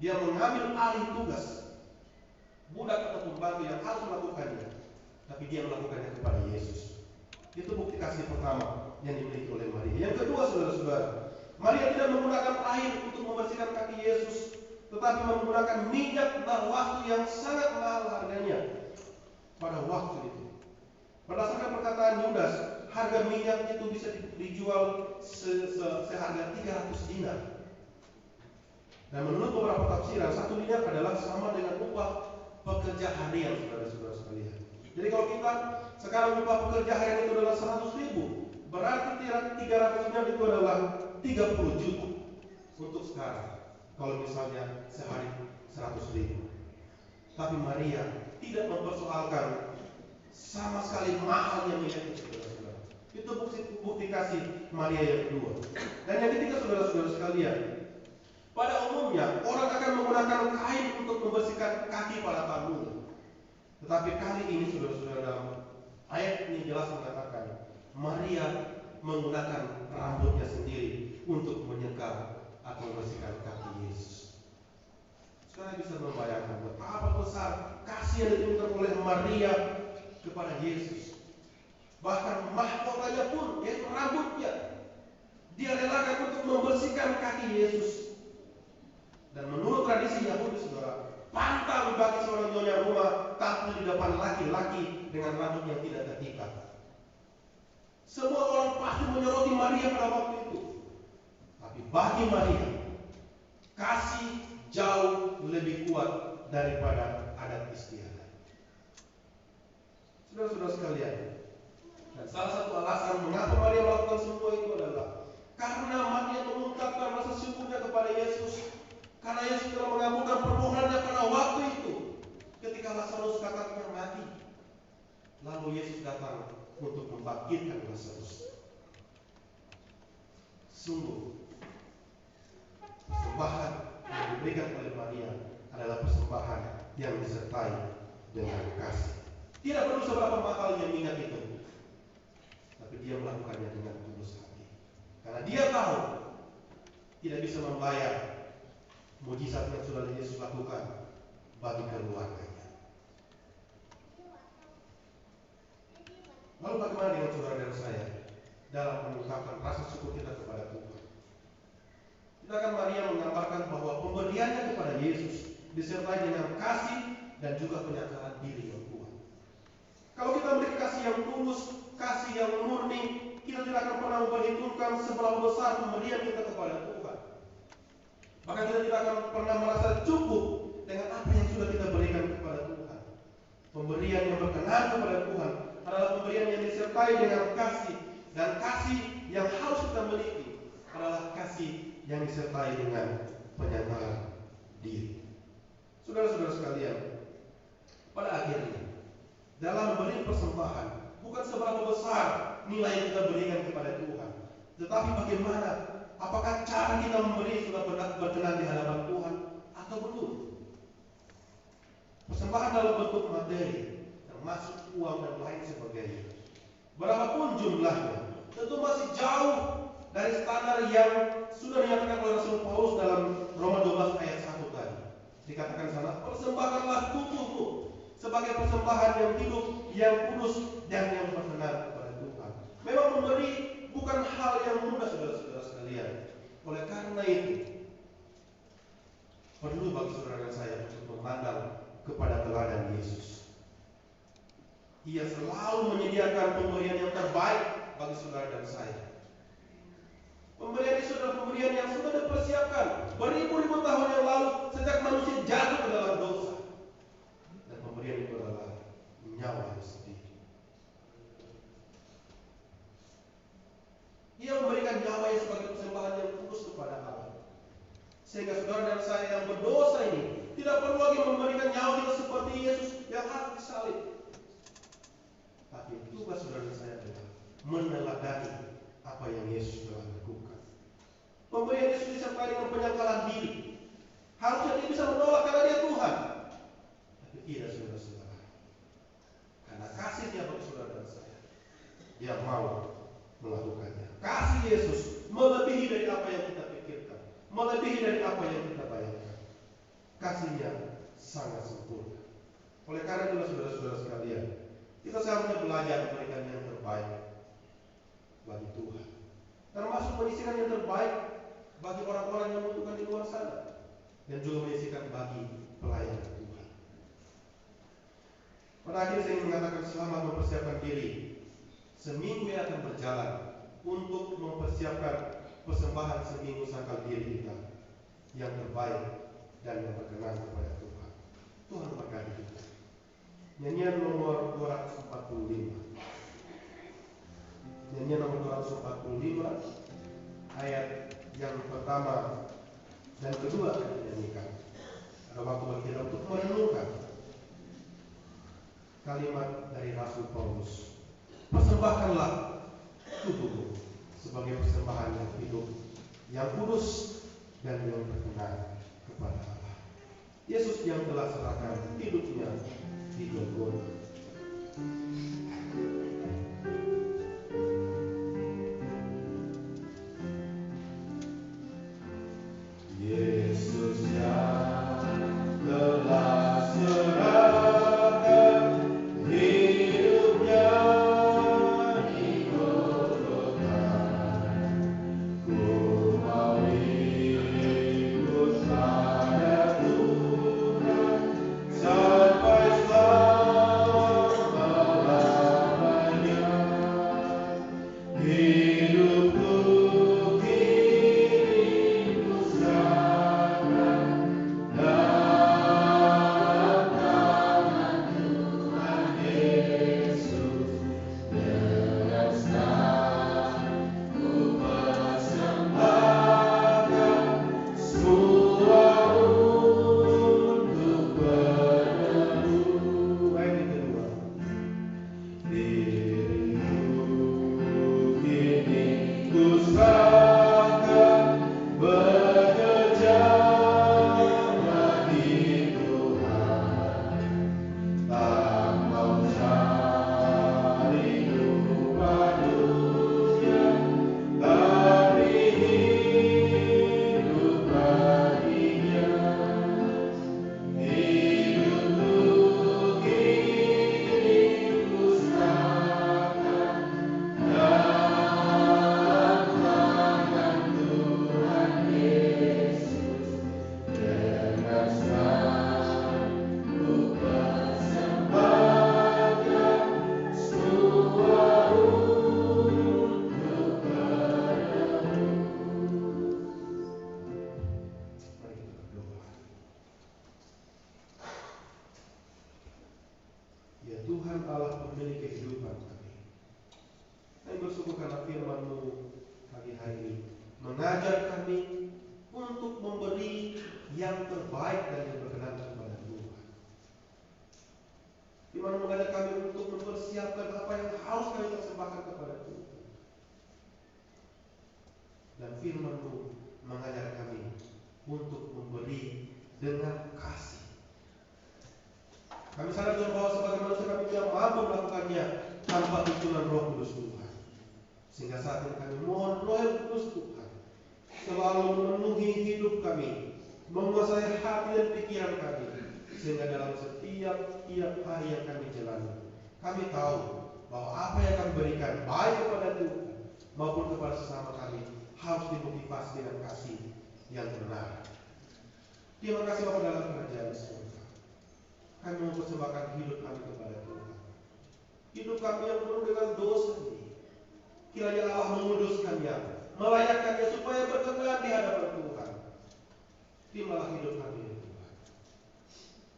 Dia mengambil alih tugas budak atau pembantu yang harus melakukannya, tapi dia melakukannya kepada Yesus. Itu bukti kasih pertama yang dimiliki oleh Maria. Yang kedua, saudara-saudara, Maria tidak menggunakan air untuk membersihkan kaki Yesus, tetapi menggunakan minyak narwastu yang sangat mahal harganya pada waktu itu. Berdasarkan perkataan Yudas, harga minyak itu bisa dijual seharga 300 dinar. Dan menurut beberapa tafsiran, 1 dinar adalah sama dengan upah pekerja harian, saudara-saudara sekalian. Jadi kalau kita sekarang upah pekerja harian itu adalah 100.000, berarti 300 dinar itu adalah 30 juta untuk sekarang. Kalau misalnya sehari 100.000. Tapi Maria tidak mempersoalkan sama sekali mahalnya minyak itu, saudara-saudara. Itu bukti kasih Maria yang kedua. Dan yang ketiga, saudara-saudara sekalian, pada umumnya orang akan menggunakan kain untuk membersihkan kaki para tamu. Tetapi kali ini, saudara-saudara, dalam ayat ini jelas mengatakan Maria menggunakan rambutnya sendiri untuk menyekar atau membersihkan kaki Yesus. Sekarang bisa membayangkan betapa besar kasih yang ditunjukkan oleh Maria kepada Yesus. Bahkan mahkotanya pun, yaitu rambutnya, dia relakan untuk membersihkan kaki Yesus. Dan menurut tradisi Yahudi, saudara, pantang bagi seorang nyonya rumah tampil di depan laki-laki dengan rambut yang tidak terikat. Semua orang pasti menyoroti Maria pada waktu itu. Tapi bagi Maria, kasih jauh lebih kuat daripada adat istiadat. Saudara-saudara sekalian, dan salah satu alasan mengapa Maria melakukan semua itu adalah karena Maria mengungkapkan rasa syukurnya kepada Yesus, karena Yesus telah mengabulkan permohonannya pada waktu itu ketika Lazarus kakaknya mati. Lalu Yesus datang untuk membangkitkan Lazarus. Sungguh persembahan yang diberikan oleh Maria adalah persembahan yang disertai dengan kasih. Tidak perlu seberapa mahalnya minyak itu, tapi dia melakukannya dengan tulus hati. Karena dia tahu tidak bisa membayar mujizat yang sudah Yesus lakukan bagi keluarganya. Lalu bagaimana dengan saudara dan saya dalam mengungkapkan rasa syukur kita kepada Tuhan? Kita akan Maria menggambarkan bahwa pemberiannya kepada Yesus disertai dengan kasih dan juga penyataan diri yang kuat. Kalau kita memiliki kasih yang tulus, kasih yang murni, kita tidak akan pernah memperhitungkan seberapa besar pemberian kita kepada Tuhan. Maka kita tidak akan pernah merasa cukup dengan apa yang sudah kita berikan kepada Tuhan. Pemberian yang berkenan kepada Tuhan adalah pemberian yang disertai dengan kasih, dan kasih yang harus kita miliki adalah kasih yang disertai dengan penyataan diri. Saudara-saudara sekalian, pada akhirnya dalam memberi persembahan bukan seberapa besar nilai yang kita berikan kepada Tuhan, tetapi bagaimana, apakah cara kita memberi sudah berkenan di hadapan Tuhan atau belum. Persembahan dalam bentuk materi, termasuk uang dan lain sebagainya, berapapun jumlahnya, tentu masih jauh dari standar yang sudah dinyatakan oleh Rasul Paulus dalam Roma 12 ayat 1 tadi. Dikatakan sana, persembahkanlah tubuhmu sebagai persembahan yang hidup, yang kudus, dan yang berkenan kepada Tuhan. Memang memberi bukan hal yang mudah, saudara-saudara sekalian. Oleh karena itu, perlu bagi saudara dan saya untuk memandang kepada teladan Yesus. Ia selalu menyediakan pemberian yang terbaik bagi saudara dan saya. Pemberian Yesus adalah pemberian yang sudah dipersiapkan beribu-ribu tahun yang lalu sejak manusia jatuh ke dalam dosa. Dan pemberian itu adalah nyawa yang sendiri. Ia memberikan nyawanya sebagai persembahan yang kudus kepada Allah. Sehingga saudara dan saya yang berdosa ini tidak perlu lagi memberikan nyawa kita seperti Yesus yang harus disalib. Tapi tugas saudara dan saya adalah meneladani apa yang Yesus telah lakukan. Pemberian Yesus disertai dengan penyangkalan diri. Harusnya dia bisa menolak karena dia Tuhan. Tapi tidak, saudara-saudara. Karena kasih dia bagi saudara dan saya, dia mau melakukannya. Kasih Yesus melebihi dari apa yang kita pikirkan, melebihi dari apa yang kita bayangkan. Kasihnya sangat sempurna. Oleh karena itulah saudara-saudara sekalian, kita seharusnya belajar memberikan yang terbaik bagi Tuhan, termasuk menyisikan yang terbaik bagi orang-orang yang membutuhkan di luar sana, dan juga menyisikan bagi pelayan Tuhan. Pada akhirnya saya ingin mengatakan selamat mempersiapkan diri. Seminggu yang akan berjalan untuk mempersiapkan persembahan seminggu sangkal diri kita yang terbaik dan yang berkenan kepada Tuhan. Tuhan berkati kita. Nyanyian nomor 245. Nyanyian nomor 245 ayat yang pertama dan kedua akan dinyanyikan. Ada waktu bagi kita untuk merenungkan kalimat dari Rasul Paulus. Persembahkanlah tubuhmu sebagai persembahan yang hidup, yang kudus dan yang berkenan kepada Allah. Yesus yang telah serahkan hidupnya di Golgota. Yesus yang telah serahkan hidupnya di Golgota, ku mau ikut pada Tuhan sampai selama-lamanya. Hidupku kini ku serahkan dalam tangan Tuhan Yesus. Dengan senang ku persembahkan semua untuk berlalu. Ayat yang kedua. Diriku kini ku serahkan bekerja bagi Tuhan, tak mau cari rupa dunia, tapi hidup baginya. Hidupku kini ku serahkan dalam tangan Tuhan Yesus. Dengan senang ku persembahkan semua untuk berlalu. Mari kita berdoa. Ya Tuhan Allah pemilik kehidupan kami, kami bersyukur karena firman-Mu pagi hari ini mengajar kami untuk memberi yang terbaik dan yang berkenan kepada Tuhan. Firman-Mu mengajar kami untuk mempersiapkan apa yang harus kami persembahkan kepada Tuhan. Dan firman-Mu mengajar kami untuk memberi dengan kasih. Kami sadar Tuhan bahwa sebagai manusia kami tidak mampu melakukannya tanpa tuntunan Roh Kudus Tuhan. Sehingga saat ini kami mohon Roh Kudus Tuhan selalu memenuhi hidup kami, menguasai hati dan pikiran kami, sehingga dalam setiap hari yang kami jalani, kami tahu bahwa apa yang kami berikan baik kepada Tuhan maupun kepada sesama kami harus dimotivasi dengan kasih yang benar. Terima kasih Bapa dalam kerajaan surga. Kami mempersembahkan hidup kami kepada Tuhan. Hidup kami yang penuh dengan dosa ini, kiranya Allah menguduskannya, melayakkannya supaya berkenan di hadapan Tuhan. Terimalah hidup kami ya Tuhan,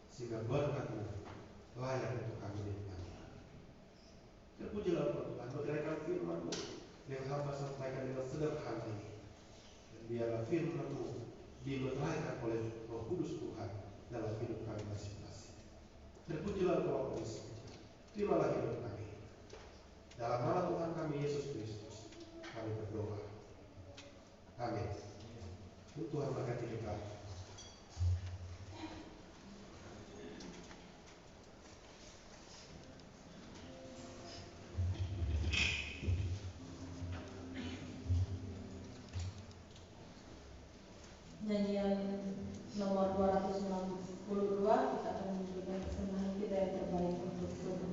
sehingga berkat-Mu layak untuk kami nikmati. Terpujilah Engkau Tuhan, mengenaikan firman-Mu yang hamba sampaikan dengan sederhana ini. Dan biarlah firman-Mu dimeteraikan oleh Roh Kudus Tuhan dalam hidup kami masing-masing. Terpujilah Engkau Yesus. Terimalah hidup kami. Dalam nama Tuhan kami Yesus Kristus, kami berdoa. Amin. Tuhan berkati kita. Nyanyian nomor 262, kita akan menunjukkan persembahan kita yang terbaik untuk Tuhan.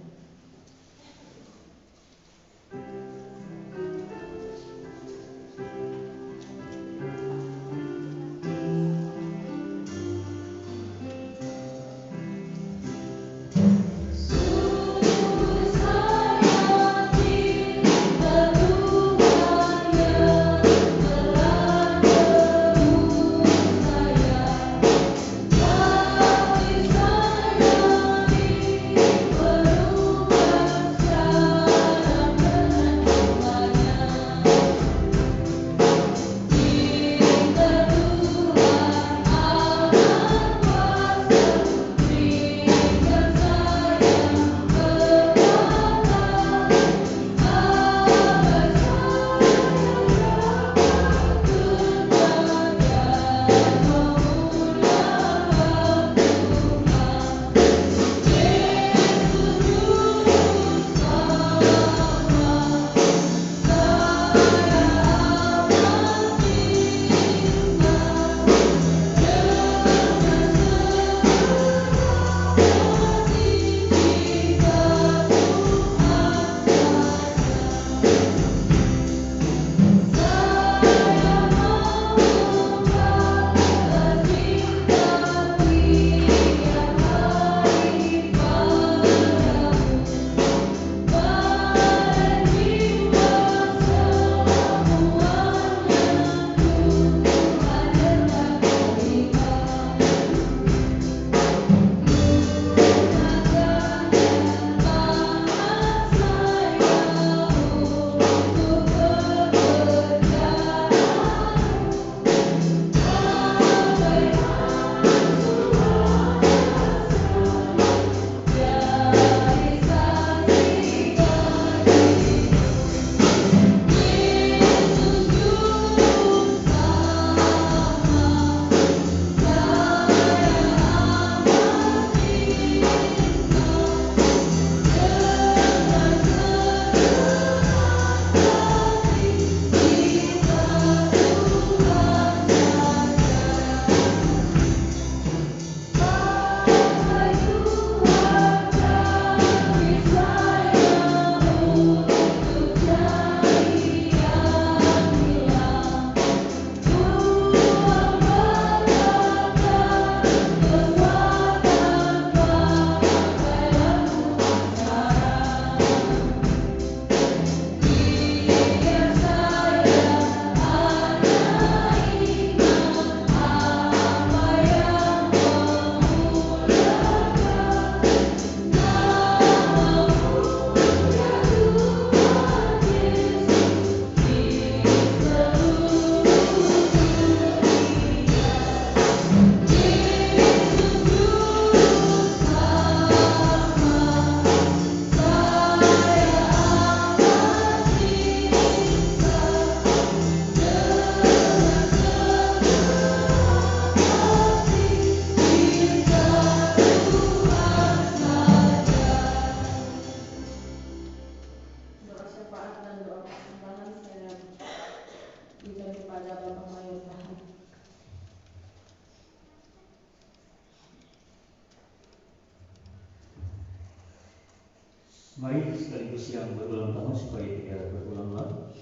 Mari sekaligus yang berulang tahun supaya tidak berulang-ulang.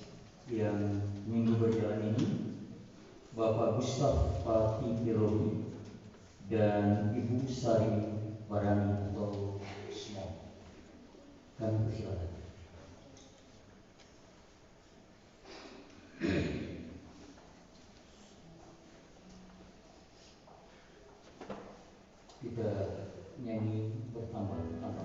Yang minggu berjalan ini Bapak Gustaf Pati Pirogi dan Ibu Sari Parani atau Small. Kami persilakan. kita nyanyi bertambah-tambah.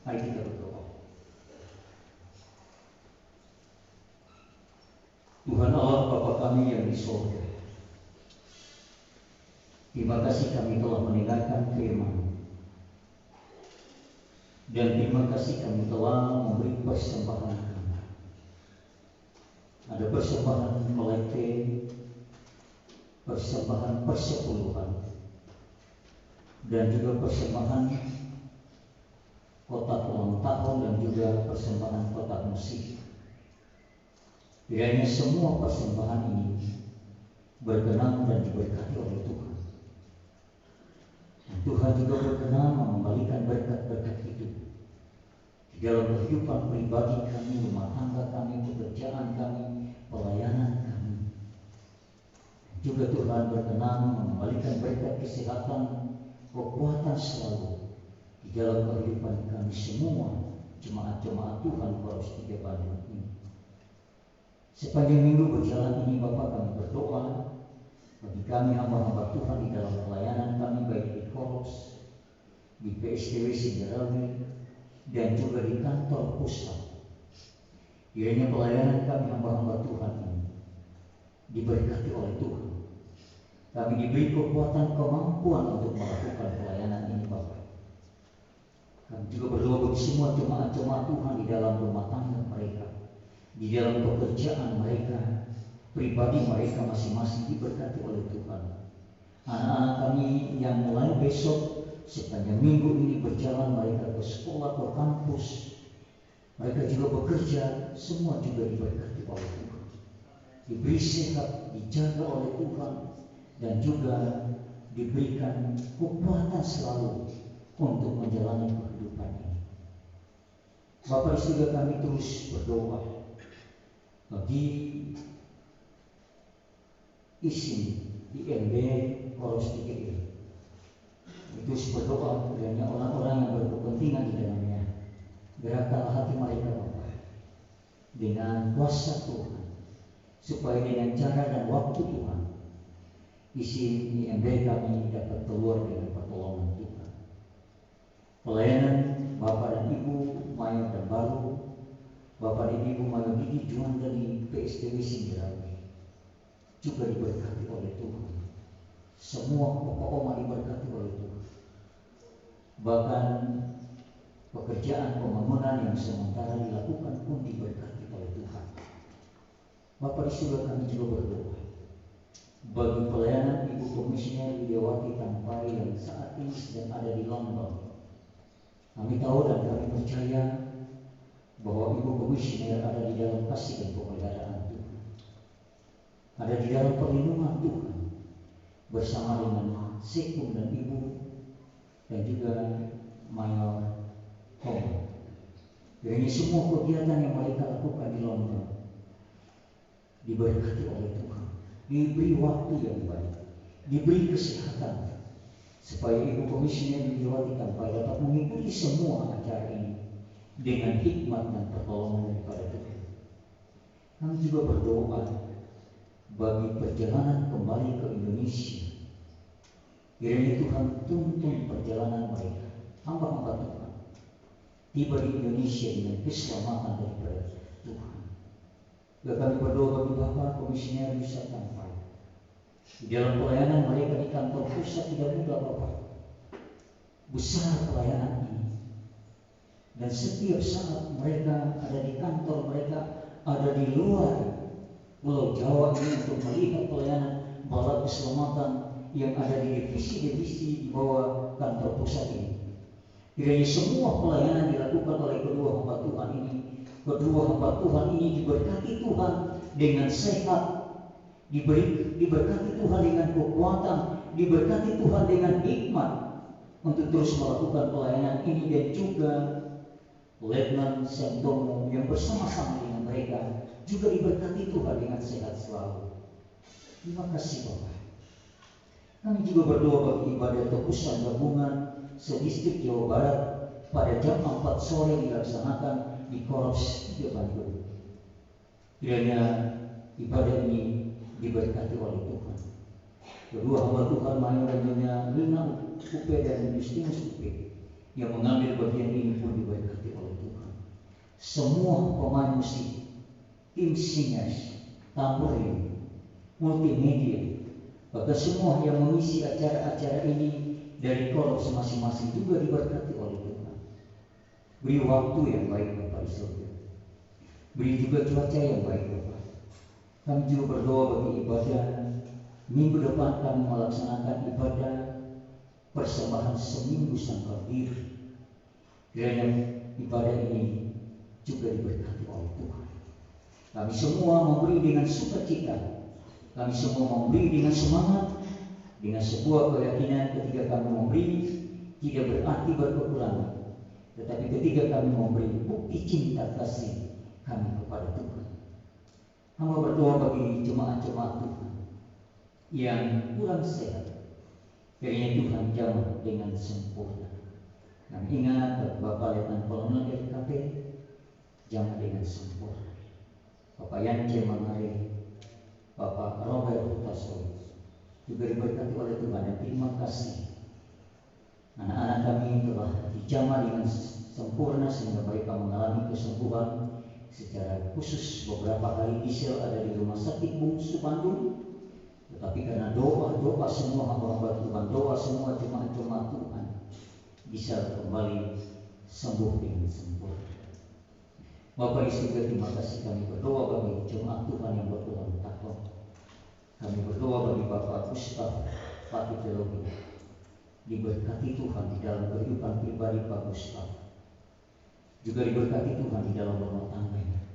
Mari kita berdoa. Tuhan Allah Bapa kami yang di surga, terima kasih kami telah mendengarkan firman, dan terima kasih kami telah memberi persembahan kami. Ada persembahan melete, persembahan persepuluhan, dan juga persembahan kotak ulang tahun, dan juga persembahan kotak musik. Kiranya semua persembahan ini berkenan dan diberkati oleh Tuhan. Dan Tuhan juga berkenan mengembalikan berkat-berkat itu di dalam kehidupan pribadi kami, rumah tangga kami, pekerjaan kami, pelayanan kami. Juga Tuhan berkenan mengembalikan berkat kesehatan, kekuatan selalu di dalam kehidupan kami semua, jemaat-jemaat Tuhan Paulus 3 Bandung ini. Sepanjang minggu berjalan ini Bapak, kami berdoa bagi kami hamba-hamba Tuhan di dalam pelayanan kami, baik di Koros, di PSTW Singarawi, dan juga di kantor pusat. Kiranya pelayanan kami hamba-hamba Tuhan ini diberkati oleh Tuhan. Kami diberi kekuatan, kemampuan untuk melakukan pelayanan ini Bapak. Kami juga berdoa bagi semua jemaat-jemaat Tuhan di dalam rumah tangga mereka, di dalam pekerjaan mereka, pribadi mereka masing-masing diberkati oleh Tuhan. Anak-anak kami yang mulai besok sepanjang minggu ini berjalan, mereka ke sekolah, ke kampus, mereka juga bekerja, semua juga diberkati oleh Tuhan. Diberi sehat, dijaga oleh Tuhan, dan juga diberikan kekuatan selalu untuk menjalani kehidupan ini. Bapak di surga, kami terus berdoa bagi isi IMB Koros 3 ini. Terus berdoa kiranya orang-orang yang berkepentingan di dalamnya, gerakkanlah hati mereka Bapak dengan kuasa Tuhan, supaya dengan cara dan waktu Tuhan isi IMB kami dapat keluar dengan pertolongan Tuhan. Pelayanan Bapak dan Ibu Maya dan Baru, Bapak dan Ibu Maya Didi Juan dari PSTW Singarawi juga diberkati oleh Tuhan. Semua Bapak Oma diberkati oleh Tuhan. Bahkan pekerjaan pembangunan yang sementara dilakukan pun diberkati oleh Tuhan. Bapak di surga, kami juga berdoa bagi pelayanan Ibu Komisioner Widiawati Tampai yang saat ini sedang ada di London. Kami tahu dan kami percaya bahwa Ibu Komisioner ada di dalam kasih dan pemeliharaan Tuhan, ada di dalam perlindungan Tuhan, bersama dengan Sekum dan Ibu, dan juga Mayor Homa. Jadi semua kegiatan yang mereka lakukan di London diberkati oleh Tuhan, diberi waktu yang baik, diberi kesehatan, supaya Ibu Komisioner Widiawati Tampai dapat mengikuti semua acara ini dengan hikmat dan pertolongan daripada Tuhan. Kami juga berdoa bagi perjalanan kembali ke Indonesia. Kiranya Tuhan tuntun perjalanan mereka, hamba-hamba Tuhan, tiba di Indonesia dengan keselamatan daripada Tuhan. Dan kami berdoa bagi Bapak Komisioner Wisata Tampai. Di dalam pelayanan mereka di kantor pusat tidak mudah Bapak. Besar pelayanan ini. Dan setiap saat mereka ada di kantor, mereka ada di luar Pulau Jawa ini untuk melihat pelayanan bala keselamatan yang ada di divisi-divisi di bawah kantor pusat ini. Kiranya semua pelayanan dilakukan oleh kedua hamba Tuhan ini. Kedua hamba Tuhan ini diberkati Tuhan dengan sehat, diberkati Tuhan dengan kekuatan, diberkati Tuhan dengan hikmat untuk terus melakukan pelayanan ini, dan juga Letnan Sentomo yang bersama-sama dengan mereka juga diberkati Tuhan dengan sehat selalu. Terima kasih Bapak. Kami juga berdoa bagi ibadah tebusan gabungan sedistrik Jawa Barat pada jam 4 sore dilaksanakan di Korps 3 Bandung. Kiranya ibadah ini diberkati oleh Tuhan. Kedua hamba Tuhan Mayor dan Nyonya Lina Upe dan Justinus Upe yang mengambil bagian ini pun diberkati oleh Tuhan. Semua pemain musik, tim singers, tamborin, multimedia, bahkan semua yang mengisi acara-acara ini dari korps masing-masing juga diberkati oleh Tuhan. Beri waktu yang baik Bapak di surga. Beri juga cuaca yang baik Bapak. Kami juga berdoa bagi ibadah minggu depan. Kami melaksanakan ibadah persembahan seminggu sangkal diri. Kiranya ibadah ini juga diberkati oleh Tuhan. Kami semua memberi dengan sukacita. Kami semua memberi dengan semangat, dengan sebuah keyakinan ketika kami memberi tidak berarti berkekurangan. Tetapi ketika kami memberi bukti cinta kasih kami kepada Tuhan. Hamba berdoa bagi jemaat-jemaat Tuhan yang kurang sehat. Kiranya Tuhan jamah dengan sempurna. Kami ingat Bapak Letnan Kolonel RKP jamah dengan sempurna. Bapak Yance Mangare, Bapak Robert Hutasoy juga diberkati oleh Tuhan, dan terima kasih. Anak-anak kami telah dijamah dengan sempurna sehingga mereka mengalami kesembuhan. Secara khusus beberapa kali Gisel ada di rumah sakit Bungsu Bandung. Tetapi karena doa semua hamba-hamba Tuhan, doa semua jemaat-jemaat Tuhan, bisa kembali sembuh dengan sempurna. Bapak di surga, terima kasih. Kami berdoa bagi jemaat Tuhan yang berulang tahun. Kami berdoa bagi Bapak Gustaf Fatih Teologi. Diberkati Tuhan di dalam kehidupan pribadi Pak Gustaf. Juga diberkati Tuhan di dalam rumah tangganya.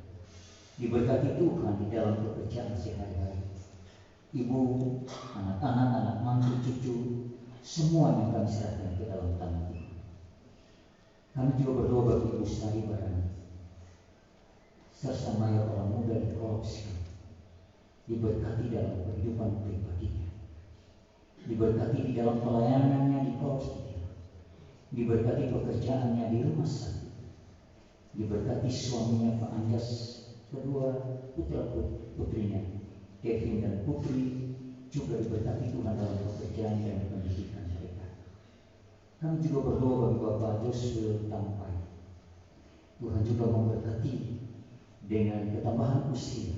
Diberkati Tuhan di dalam pekerjaan sehari-hari. Ibu, anak-anak, anak mantu, cucu, semuanya kami serahkan ke dalam tangan Tuhan. Kami juga berdoa bagi Ibu Sari Barang, serta mayor orang muda di korps. Diberkati dalam kehidupan pribadinya. Diberkati di dalam pelayanannya di korps. Diberkati pekerjaannya di rumah sakit. Diberkati suaminya Pak Anjas, kedua putra-putrinya Kevin dan Putri, juga diberkati Tuhan dalam pekerjaan dan pendidikan mereka. Kami juga berdoa bagi Bapak Joshua Tampai. Tuhan juga memberkati dengan ketambahan usia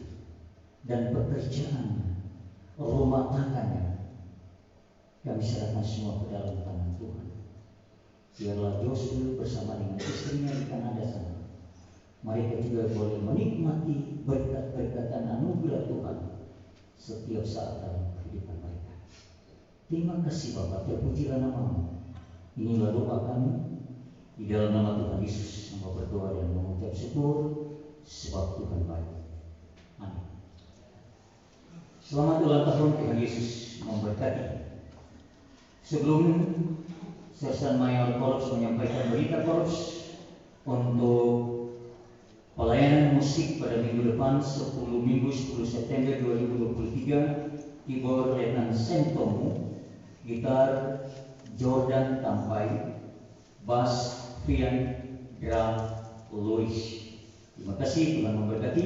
dan pekerjaannya, rumah tangganya. Kami serahkan semua ke dalam tangan Tuhan. Biarlah Joshua bersama dengan istrinya di Kanada sana, mereka juga boleh menikmati berkat-berkat dan anugerah Tuhan setiap saat dalam kehidupan mereka. Terima kasih Bapak, terpujilah nama-Mu. Inilah doa kami di dalam nama Tuhan Yesus. Hamba berdoa dan mengucap syukur sebab Tuhan baik. Amin. Selamat ulang tahun, Tuhan Yesus memberkati. Sebelum Sersan Mayor Korps menyampaikan berita Korps untuk pelayanan musik pada minggu depan 10 September 2023, keyboard Letnan Sentomo, gitar Jordan Tampai, bass Fian, drum Louis. Terima kasih, Tuhan memberkati.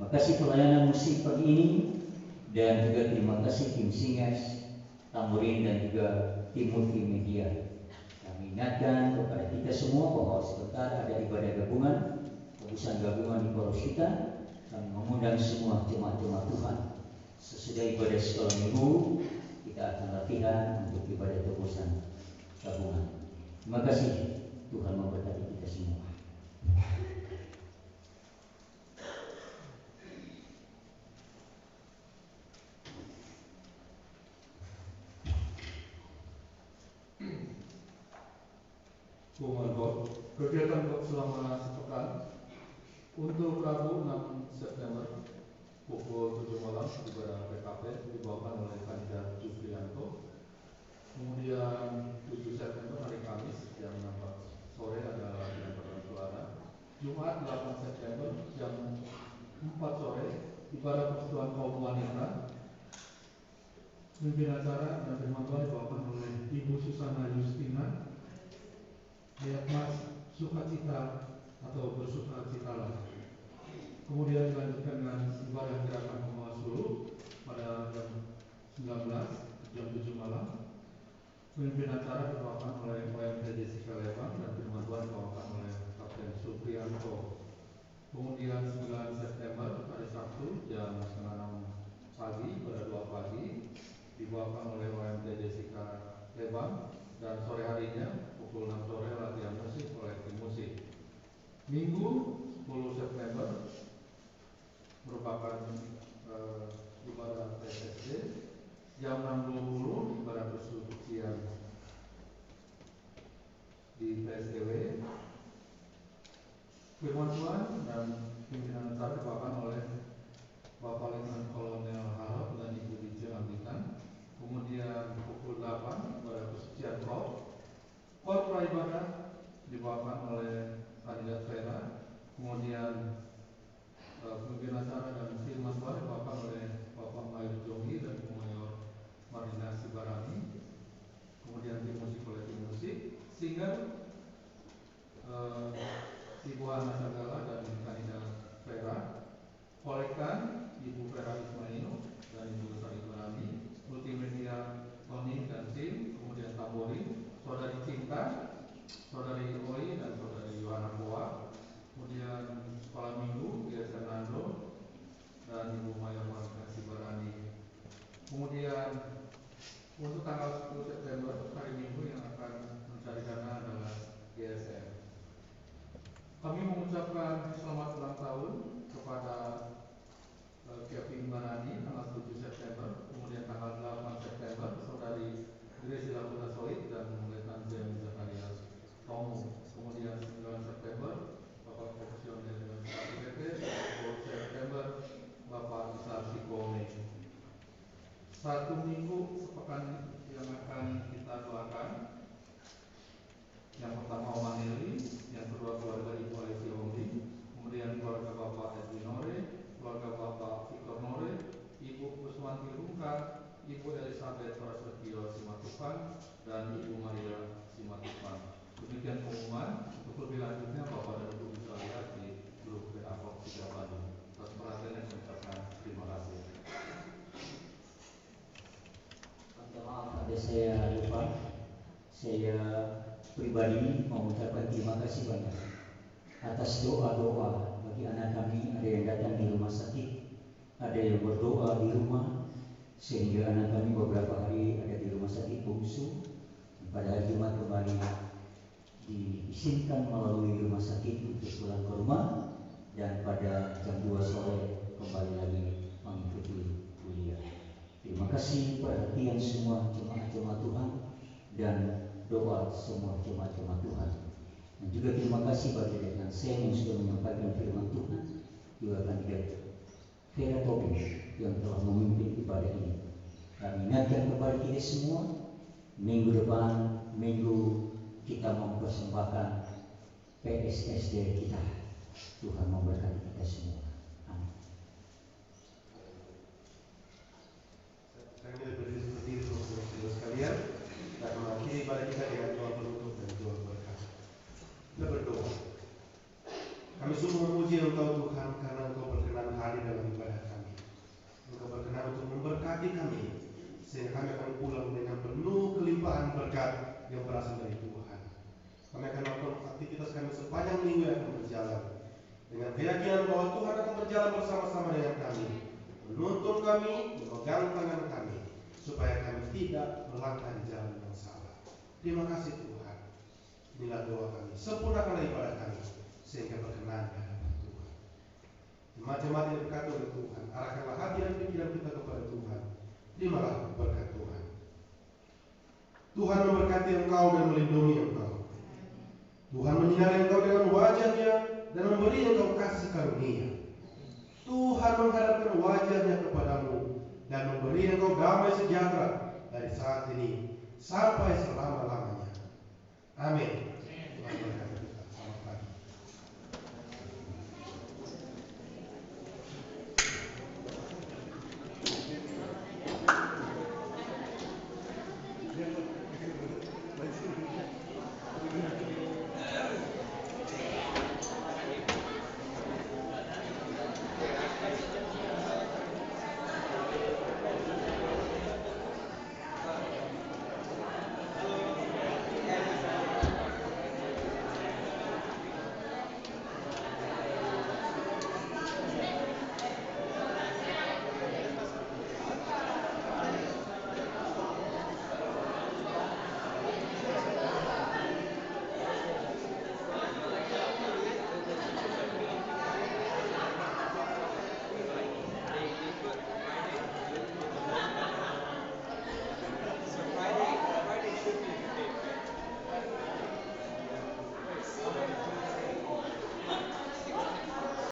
Terima kasih pelayanan musik pagi ini, dan juga terima kasih tim Singes, Tamborin, dan juga tim multimedia. Kami ingatkan kepada kita semua bahwa sebentar ada ibadah gabungan, tebusan gabungan di poros kita. Kami mengundang semua jemaat-jemaat Tuhan. Sesudah ibadah sekolah minggu, kita akan latihan untuk ibadah tebusan gabungan. Terima kasih, Tuhan memberkati kita semua. Kegiatan selama sepekan untuk Rabu 6 September pukul 7 malam ibadah PKP dibawakan oleh kandidat Juprianto. Kemudian 7 September hari Kamis jam 6 sore adalah latihan perang suara. Jumat 8 September jam 4 sore ibadah persekutuan kaum wanita. Pemimpin acara dan firman Tuhan dibawakan oleh Ibu Susana Justina. Ayat Mas sukacita atau bersukacitalah. Kemudian dilanjutkan dengan ibadah gerakan pembawa suruh pada jam 19 jam 7 malam. Pemimpin acara dibawakan oleh OMT Jessica Lewang dan firman Tuhan dibawakan oleh Kapten Suprianto. Kemudian 9 September hari Sabtu jam 5:30 pagi pada 2 pagi dibawakan oleh OMT Jessica Lewang, dan sore harinya pukul 6 sore latihan musik oleh tim musik. Minggu 10 September merupakan ibadah PSSD jam 6.20 ibadah persucian di PSDW. Firman Tuhan dan pimpinan acara dibawakan oleh Bapak Letnan Kolonel Harap dan Ibu Dirjen Ambitan. Kemudian pukul 8 ibadah persucian Kor praibadah dibawakan oleh kandidat Vera. Kemudian pemimpin acara dan firman Tuhan dibawakan oleh Bapak Mayor Jongi dan Ibu Mayor Marina Sibarani. Kemudian tim musik oleh tim musik singer Ibu Hana Sagala dan kandidat Vera. Kolekan Ibu Vera Ismail dan Ibu Sari Barani. Multimedia Tony dan tim. Kemudian Tamborin Saudari Cinta, Saudari Oi dan Saudari Yohana Boa. Kemudian sekolah minggu Gia Fernando dan Ibu Mayor Marina Sibarani. Kemudian untuk tanggal 10 September hari Minggu yang akan mencari dana adalah GSM. Kami mengucapkan selamat ulang tahun kepada Kevin Barani tanggal 7 September. Kemudian tanggal 8 September Saudari Grace Lakuta Soid dan Letnan James Zakarias Tomo. Kemudian 9 September Bapak Profesional dan KPP. 10 September Bapak Isar Sikome. Satu minggu sepekan yang akan kita doakan. Yang pertama Oma Nelly, yang kedua keluarga Ibu Alessia Omri, kemudian keluarga Bapak Edwin Nore, keluarga Bapak Victor Nore, Ibu Kuswanti Rungka, Ibu Elizabeth Prasetyo Simatupang, dan Ibu Maria Simatupang. Demikian pengumuman. Untuk lebih lanjutnya Bapak dan Ibu bisa lihat di grup WA Fox 3 Bandung. Atas perhatiannya saya ucapkan terima kasih. Maaf, ada saya lupa. Saya pribadi mengucapkan terima kasih banyak atas doa-doa bagi anak kami. Ada yang datang di rumah sakit, ada yang berdoa di rumah, sehingga anak kami beberapa hari ada di rumah sakit bungsu. Pada hari Jumat kembali diizinkan melalui rumah sakit untuk pulang ke rumah, dan pada jam 2 sore kembali lagi mengikuti kuliah. Terima kasih perhatian semua jemaat-jemaat Tuhan dan doa semua jemaat-jemaat Tuhan. Dan juga terima kasih bagi rekan saya yang sudah menyampaikan firman Tuhan, juga kandidat Vera Tobing yang telah memimpin ibadah ini. Kami ingatkan kepada kita semua, minggu depan, minggu kita mempersembahkan PSSD kita. Tuhan memberkati kita semua. Amin. Kami berdiri untuk sekalian dan mengakhiri ibadah kita dengan doa penutup dan doa berkat. Kita berdoa. Kami sungguh memuji Engkau Tuhan karena Engkau berkenan hadir dalam sehingga kami akan pulang dengan penuh kelimpahan berkat yang berasal dari Tuhan. Kami akan melakukan aktivitas kami sepanjang minggu yang akan berjalan dengan keyakinan bahwa Tuhan akan berjalan bersama-sama dengan kami, menuntun kami, memegang tangan kami, supaya kami tidak melangkah di jalan yang salah. Terima kasih Tuhan. Inilah doa kami. Sempurnakanlah ibadah kami sehingga berkenan di hadapan Tuhan. Jemaat-jemaat yang diberkati oleh Tuhan, arahkanlah hati dan pikiran kita kepada Tuhan. Terimalah berkat Tuhan. Tuhan memberkati engkau dan melindungi engkau. Tuhan menyinari engkau dengan wajah-Nya dan memberi engkau kasih karunia. Tuhan menghadapkan wajah-Nya kepadamu dan memberi engkau damai sejahtera dari saat ini sampai selama-lamanya. Amin. Tuhan berkati.